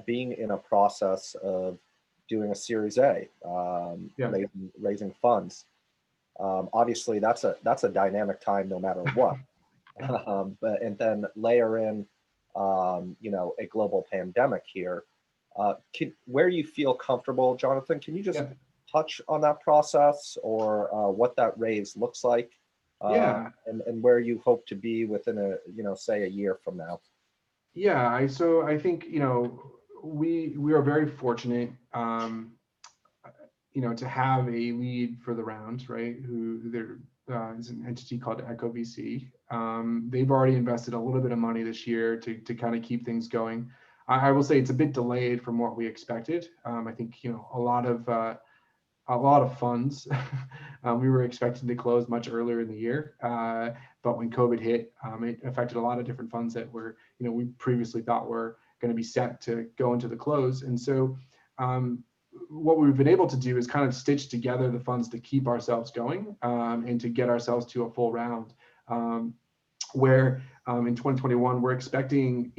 being in a process of doing a Series A, raising funds. Obviously, that's a dynamic time no matter what. And then layer in, a global pandemic here. Where you feel comfortable, Jonathan, can you just touch on that process, or what that raise looks like? And where you hope to be within say a year from now. So I think, we are very fortunate, to have a lead for the round, right? There is an entity called Echo VC. They've already invested a little bit of money this year to kind of keep things going. I will say it's a bit delayed from what we expected. I think, a lot of funds we were expecting to close much earlier in the year, but when COVID hit, it affected a lot of different funds that were, we previously thought were going to be set to go into the close. And so what we've been able to do is kind of stitch together the funds to keep ourselves going, and to get ourselves to a full round, where in 2021 we're expecting,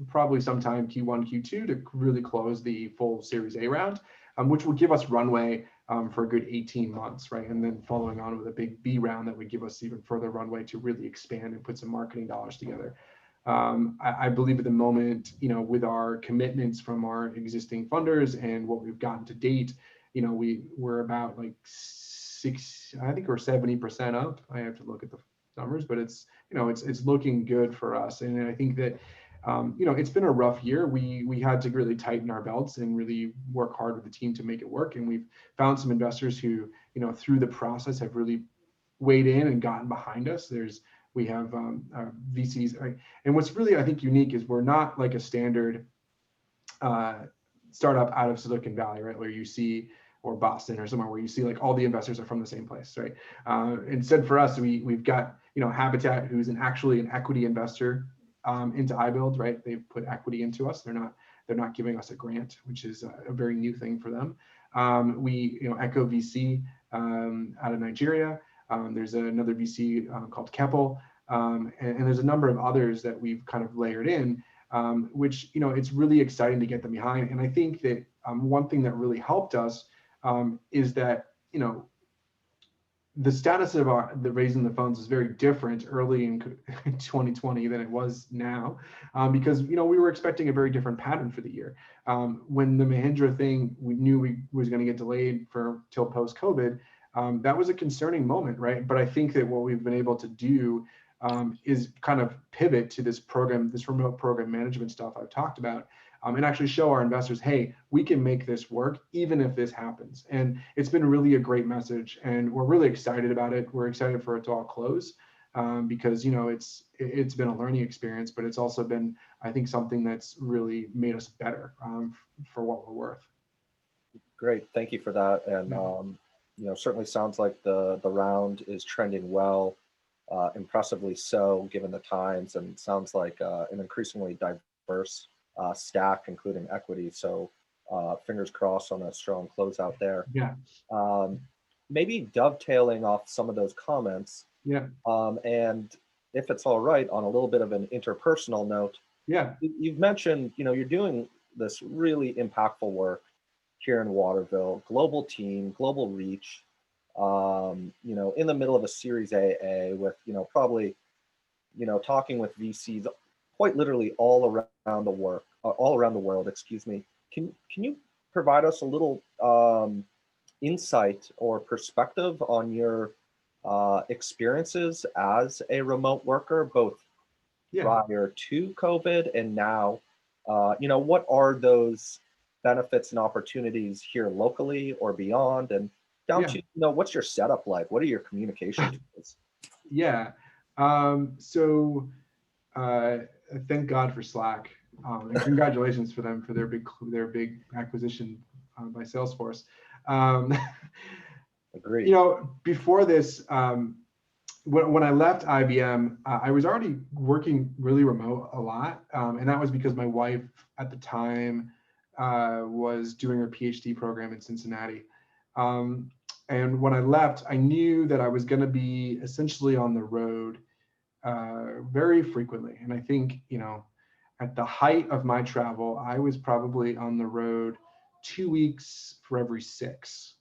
probably sometime Q1, Q2 to really close the full Series A round, which will give us runway for a good 18 months, right? And then following on with a big B round that would give us even further runway to really expand and put some marketing dollars together. I believe at the moment, with our commitments from our existing funders and what we've gotten to date, we're about like I think we're 70% up. I have to look at the numbers, but it's looking good for us. And I think that, it's been a rough year. We had to really tighten our belts and really work hard with the team to make it work. And we've found some investors who, through the process have really weighed in and gotten behind us. We have VCs, and what's really, I think, unique is we're not like a standard startup out of Silicon Valley, right? Where you see, or Boston or somewhere where you see like all the investors are from the same place, right? Instead, for us, we've got Habitat, who's actually an equity investor into Ibuild, right? They've put equity into us. They're not giving us a grant, which is a very new thing for them. Echo VC out of Nigeria. There's another VC called Keppel, and there's a number of others that we've kind of layered in, which it's really exciting to get them behind. And I think that one thing that really helped us is that the status of the raising the funds is very different early in 2020 than it was now, because we were expecting a very different pattern for the year. When the Mahindra thing, we knew we was going to get delayed till post COVID. That was a concerning moment, right? But I think that what we've been able to do is kind of pivot to this remote program management stuff I've talked about, and actually show our investors, hey, we can make this work even if this happens. And it's been really a great message, and we're really excited about it. We're excited for it to all close, because it's been a learning experience, but it's also been, I think, something that's really made us better for what we're worth. Great, thank you for that. And certainly sounds like the round is trending well, impressively so, given the times, and sounds like an increasingly diverse stack, including equity. So fingers crossed on a strong closeout there. Yeah. Um, Maybe dovetailing off some of those comments, Yeah. and if it's all right, on a little bit of an interpersonal note, Yeah. you've mentioned, you're doing this really impactful work here in Waterville, global team, global reach, in the middle of a Series AA with, probably, talking with VCs quite literally all around the world, excuse me. Can you provide us a little insight or perspective on your experiences as a remote worker, both Yeah. prior to COVID and now? What are those benefits and opportunities here locally or beyond? And down Yeah. to, what's your setup like? What are your communication tools? Yeah. So thank God for Slack, and congratulations for them for their big acquisition by Salesforce. Um, Agreed. Before this, when I left IBM, I was already working really remote a lot, and that was because my wife at the time was doing her PhD program in Cincinnati. And when I left, I knew that I was going to be essentially on the road very frequently. And I think, at the height of my travel, I was probably on the road 2 weeks for every 6.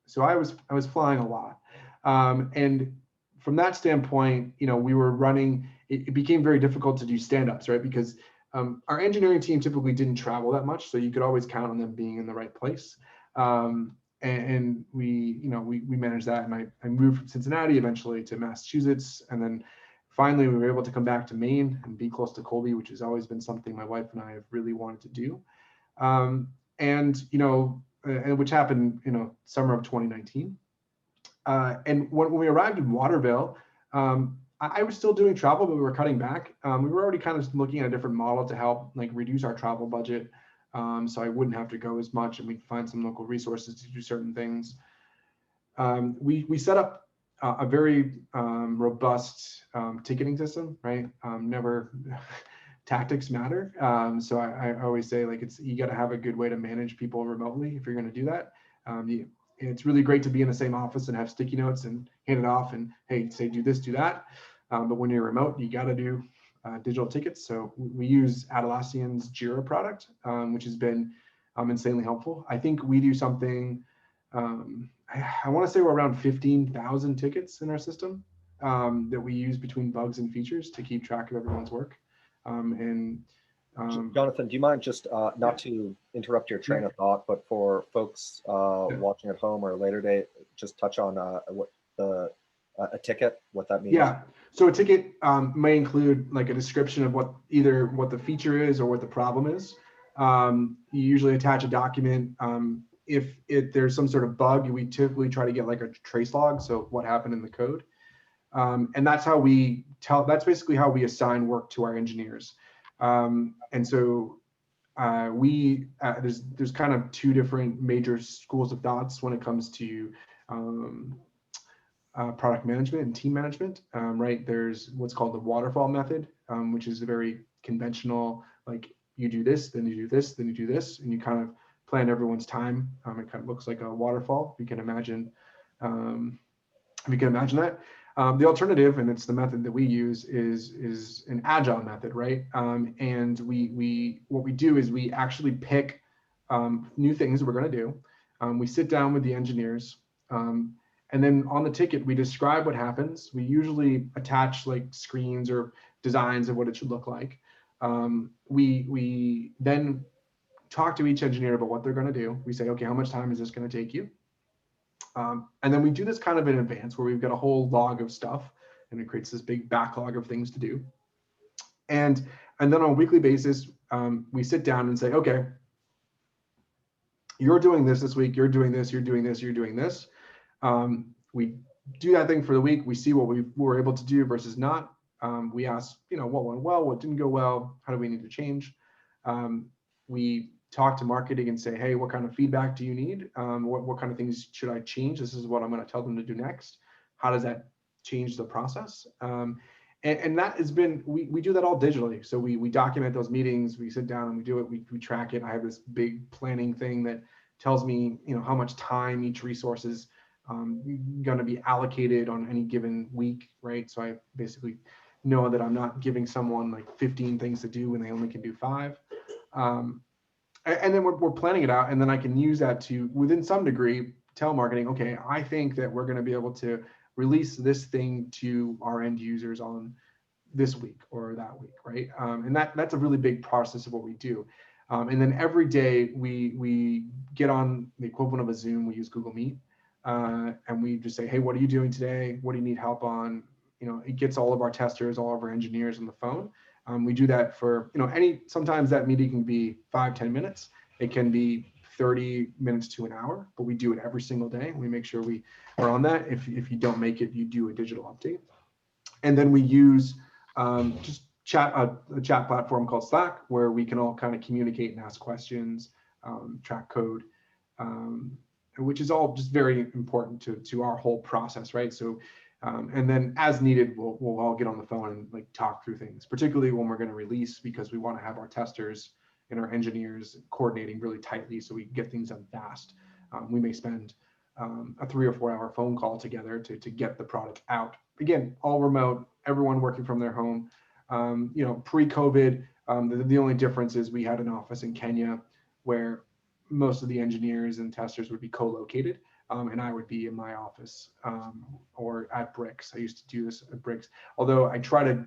So I was flying a lot. And from that standpoint, we were running, it became very difficult to do stand-ups, right? Because our engineering team typically didn't travel that much, so you could always count on them being in the right place. And we managed that, and I moved from Cincinnati eventually to Massachusetts, and then finally we were able to come back to Maine and be close to Colby, which has always been something my wife and I have really wanted to do. And which happened, summer of 2019. And when we arrived in Waterville, I was still doing travel, but we were cutting back. We were already kind of looking at a different model to help reduce our travel budget, so I wouldn't have to go as much, and we'd find some local resources to do certain things. We set up a very robust ticketing system, right? Never tactics matter. So I always say you got to have a good way to manage people remotely if you're going to do that. It's really great to be in the same office and have sticky notes and hand it off and, hey, say do this, do that. But when you're remote, you got to do digital tickets. So we use Atlassian's Jira product, which has been insanely helpful. I think we do something, I want to say we're around 15,000 tickets in our system that we use between bugs and features to keep track of everyone's work. Jonathan, do you mind just not to interrupt your train of thought, but for folks watching at home or a later date, just touch on what a ticket, what that means? Yeah. So a ticket may include a description of either what the feature is or what the problem is. You usually attach a document. If there's some sort of bug, we typically try to get a trace log, so what happened in the code. And that's that's basically how we assign work to our engineers. And so there's kind of 2 different major schools of thoughts when it comes to product management and team management, right? There's what's called the waterfall method, which is a very conventional, you do this, then you do this, then you do this, and you kind of plan everyone's time. It kind of looks like a waterfall. You can imagine that. The alternative, and it's the method that we use, is an agile method, right? And what we do is we actually pick new things we're going to do. We sit down with the engineers, and then on the ticket we describe what happens. We usually attach screens or designs of what it should look like. We then talk to each engineer about what they're going to do. We say, okay, how much time is this going to take you? And then we do this kind of in advance where we've got a whole log of stuff, and it creates this big backlog of things to do. And then on a weekly basis, we sit down and say, okay, you're doing this week, you're doing this, you're doing this, you're doing this. We do that thing for the week. We see what we were able to do versus not. We ask, what went well, what didn't go well, how do we need to change? We talk to marketing and say, hey, what kind of feedback do you need? What kind of things should I change? This is what I'm going to tell them to do next. How does that change the process? And that has been, we do that all digitally. So we document those meetings, we sit down and we do it, we track it. I have this big planning thing that tells me, how much time each resource is going to be allocated on any given week, right? So I basically know that I'm not giving someone like 15 things to do when they only can do 5. And then we're planning it out, and then I can use that to, within some degree, tell marketing, okay, I think that we're going to be able to release this thing to our end users on this week or that week, right? And that's a really big process of what we do. And then every day we get on the equivalent of a Zoom. We use Google Meet, and we just say, hey, what are you doing today? What do you need help on? It gets all of our testers, all of our engineers on the phone. We do that for, sometimes that meeting can be 5-10 minutes. It can be 30 minutes to an hour, but we do it every single day. We make sure we are on that. If you don't make it, you do a digital update. And then we use just a chat platform called Slack, where we can all kind of communicate and ask questions, track code, which is all just very important to our whole process, right? So, and then as needed, we'll all get on the phone and like talk through things, particularly when we're going to release, because we want to have our testers and our engineers coordinating really tightly so we can get things done fast. We may spend a 3 or 4 hour phone call together to get the product out. Again, all remote, everyone working from their home. Pre-COVID, the only difference is we had an office in Kenya where most of the engineers and testers would be co-located, and I would be in my office or at Bricks. I used to do this at Bricks, although I try to,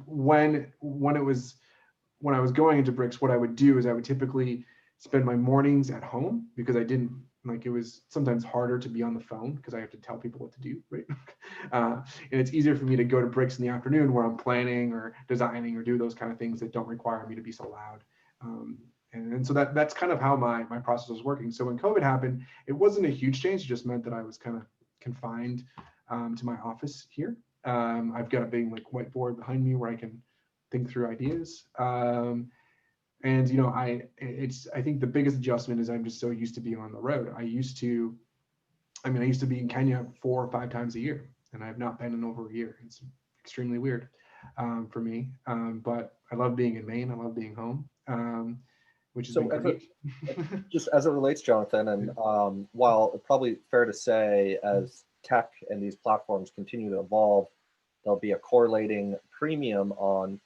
when I was going into Bricks, what I would do is I would typically spend my mornings at home, because I didn't, like, it was sometimes harder to be on the phone because I have to tell people what to do, right? And it's easier for me to go to Bricks in the afternoon where I'm planning or designing or do those kind of things that don't require me to be so loud. And so that's kind of how my process was working. So when COVID happened, it wasn't a huge change. It just meant that I was kind of confined to my office here. I've got a big like whiteboard behind me where I can think through ideas. And I think the biggest adjustment is I'm just so used to being on the road. I used to be in Kenya 4 or 5 times a year, and I've not been in over a year. It's extremely weird for me. But I love being in Maine. I love being home, which is just as it relates, Jonathan, and while it's probably fair to say as tech and these platforms continue to evolve, there'll be a correlating premium on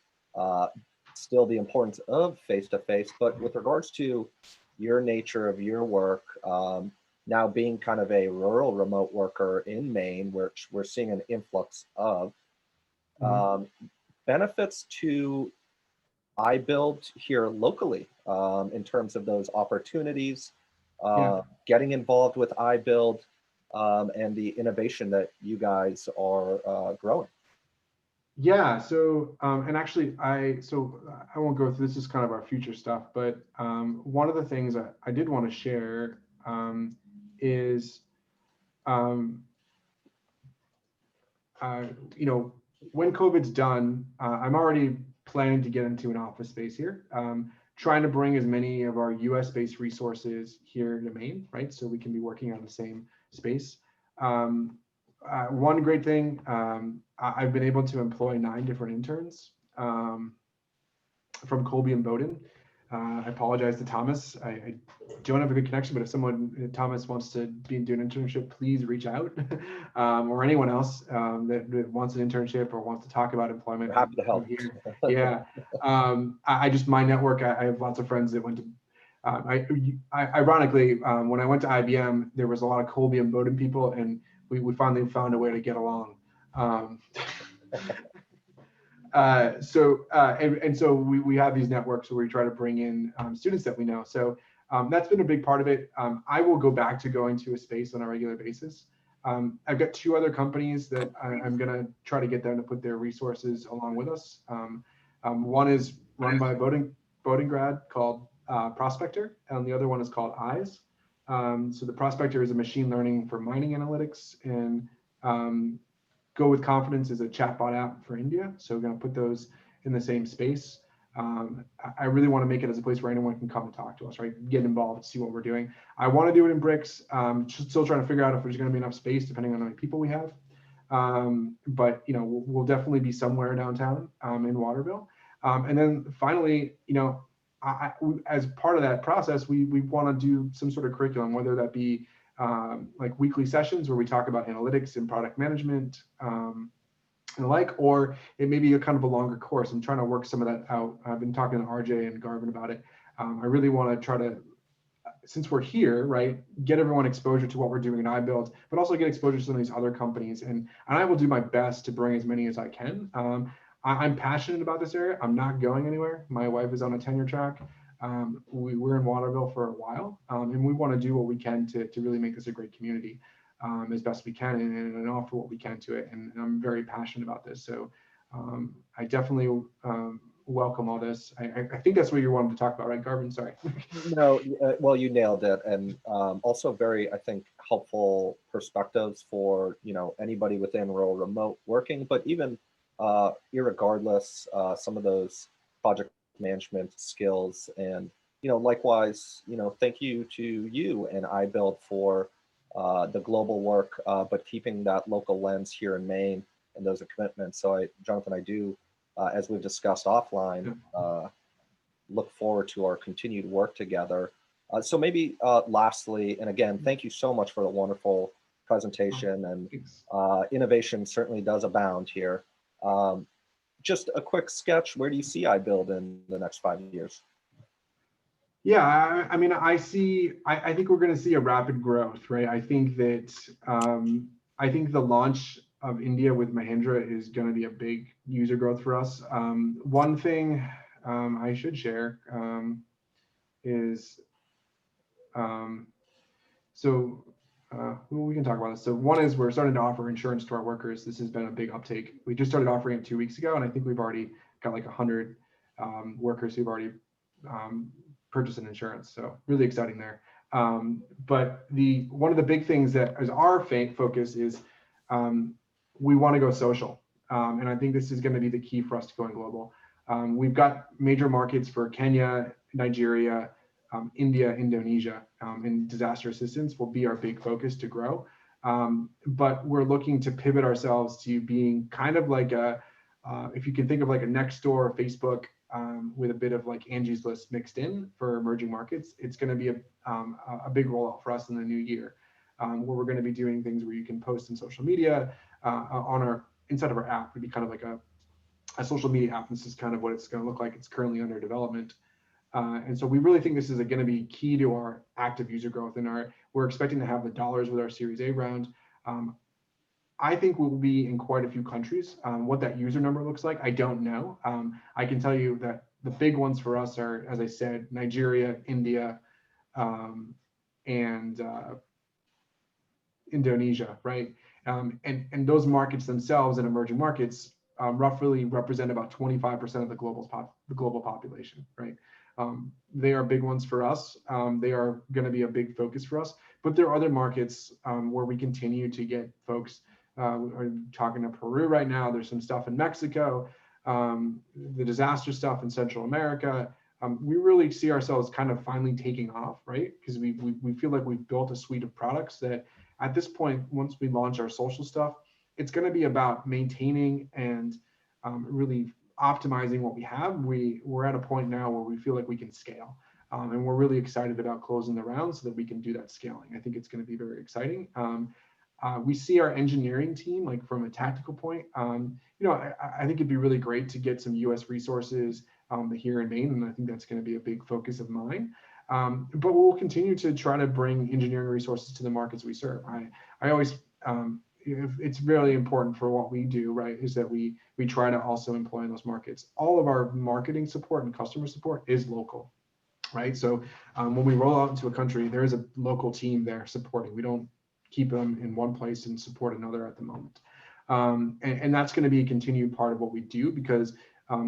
still the importance of face-to-face. But with regards to your nature of your work, now being kind of a rural remote worker in Maine, which we're seeing an influx of, benefits to Ibuild here locally in terms of those opportunities, getting involved with Ibuild, and the innovation that you guys are growing. Yeah, so and actually I won't go through, this is kind of our future stuff, but one of the things that I did want to share is when COVID's done, I'm already planning to get into an office space here, trying to bring as many of our US based resources here to Maine, right? So we can be working on the same space. One great thing, I've been able to employ 9 different interns from Colby and Bowdoin. I apologize to Thomas. I don't have a good connection, but if Thomas wants to do an internship, please reach out, or anyone else that wants an internship or wants to talk about employment. We're happy to help. Here. Yeah, my network. I have lots of friends that went to. Ironically, when I went to IBM, there was a lot of Colby and Bowdoin people, and we finally found a way to get along. So we have these networks where we try to bring in students that we know. So that's been a big part of it. I will go back to going to a space on a regular basis. I've got 2 other companies that I'm going to try to get them to put their resources along with us. One is run by a Bowdoin grad called Prospector, and the other one is called Eyes. So the Prospector is a machine learning for mining analytics, and Go with Confidence is a chatbot app for India. So we're going to put those in the same space. I really want to make it as a place where anyone can come and talk to us, right? Get involved, see what we're doing. I want to do it in bricks. Still trying to figure out if there's going to be enough space depending on how many people we have. But we'll definitely be somewhere downtown in Waterville. And then finally, as part of that process, we want to do some sort of curriculum, whether that be like weekly sessions where we talk about analytics and product management and the like, or it may be a kind of a longer course. I'm trying to work some of that out. I've been talking to RJ and Garvin about it. I really want to try to, since we're here, right, get everyone exposure to what we're doing in Ibuild, but also get exposure to some of these other companies. And I will do my best to bring as many as I can. I'm passionate about this area. I'm not going anywhere. My wife is on a tenure track. We're in Waterville for a while, and we want to do what we can to really make this a great community as best we can and offer what we can to it. And I'm very passionate about this. So I definitely welcome all this. I think that's what you wanted to talk about, right, Garvin? Sorry. No, well, you nailed it, and also very, I think, helpful perspectives for anybody within rural remote working, but even irregardless, some of those project management skills, and likewise, thank you to you and Ibuild for the global work, but keeping that local lens here in Maine and those are commitments. So Jonathan, I do, as we've discussed offline, look forward to our continued work together. So maybe lastly, and again, thank you so much for the wonderful presentation, and innovation certainly does abound here. Just a quick sketch, where do you see Ibuild in the next 5 years? Yeah, I mean, I think we're going to see a rapid growth, right? I think that I think the launch of India with Mahindra is going to be a big user growth for us. One thing I should share is we can talk about this. So one is we're starting to offer insurance to our workers. This has been a big uptake. We just started offering it 2 weeks ago, and I think we've already got like 100 workers who've already purchased an insurance. So really exciting there. But one of the big things that is our focus is we want to go social. And I think this is going to be the key for us to going global. We've got major markets for Kenya, Nigeria, India, Indonesia, and disaster assistance will be our big focus to grow. But we're looking to pivot ourselves to being kind of like if you can think of like a Nextdoor, Facebook, with a bit of like Angie's List mixed in for emerging markets. It's going to be a big rollout for us in the new year, where we're going to be doing things where you can post in social media on inside of our app. Would be kind of like a social media app. This is kind of what it's going to look like. It's currently under development. And so we really think this is going to be key to our active user growth, and we're expecting to have the dollars with our Series A round. I think we'll be in quite a few countries. What that user number looks like, I don't know. I can tell you that the big ones for us are, as I said, Nigeria, India, and Indonesia, right? And those markets themselves and emerging markets roughly represent about 25% of the global population, right? They are big ones for us. They are going to be a big focus for us. But there are other markets where we continue to get folks. We're talking to Peru right now. There's some stuff in Mexico, the disaster stuff in Central America. We really see ourselves kind of finally taking off, right? Because we feel like we've built a suite of products that at this point, once we launch our social stuff, it's going to be about maintaining and really optimizing what we have. We're at a point now where we feel like we can scale. And we're really excited about closing the round so that we can do that scaling. I think it's going to be very exciting. We see our engineering team, like from a tactical point, I think it'd be really great to get some US resources here in Maine, and I think that's going to be a big focus of mine. But we'll continue to try to bring engineering resources to the markets we serve. I always, it's really important for what we do, right, is that we try to also employ in those markets. All of our marketing support and customer support is local, right? So when we roll out into a country, there is a local team there supporting. We don't keep them in one place and support another at the moment. And that's going to be a continued part of what we do, because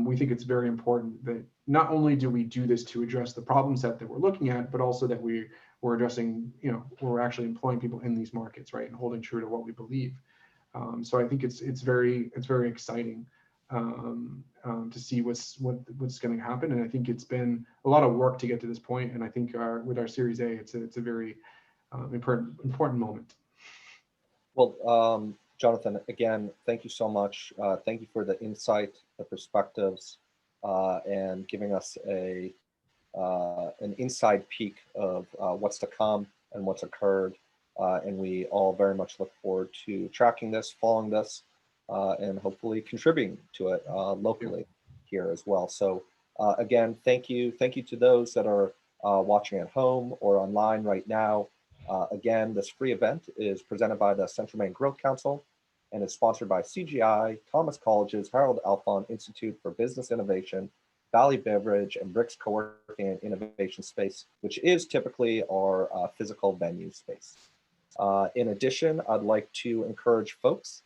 we think it's very important that not only do we do this to address the problem set that we're looking at, but also that we're addressing, we're actually employing people in these markets, right, and holding true to what we believe. So I think it's very exciting. to see what's going to happen. And I think it's been a lot of work to get to this point. And I think with our Series A, it's a very important moment. Well, Jonathan, again, thank you so much. Thank you for the insight, the perspectives, and giving us an inside peek of what's to come and what's occurred. And we all very much look forward to tracking this, following this, and hopefully contributing to it locally here as well. So again, thank you. Thank you to those that are watching at home or online right now. Again, this free event is presented by the Central Maine Growth Council and is sponsored by CGI, Thomas College's Harold Alphon Institute for Business Innovation, Valley Beverage, and Bricks Co-working and Innovation Space, which is typically our physical venue space. In addition, I'd like to encourage folks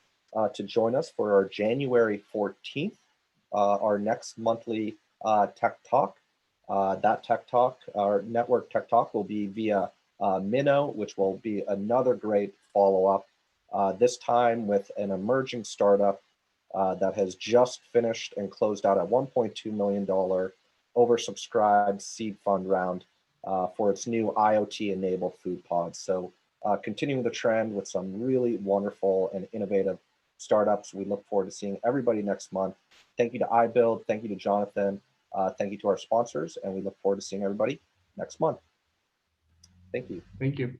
to join us for our January 14th, our next monthly Tech Talk. That Tech Talk, our network Tech Talk, will be via Minnow, which will be another great follow-up, this time with an emerging startup that has just finished and closed out a $1.2 million oversubscribed seed fund round for its new IoT-enabled food pods. So continuing the trend with some really wonderful and innovative startups. We look forward to seeing everybody next month. Thank you to Ibuild. Thank you to Jonathan. Thank you to our sponsors, and we look forward to seeing everybody next month. Thank you. Thank you.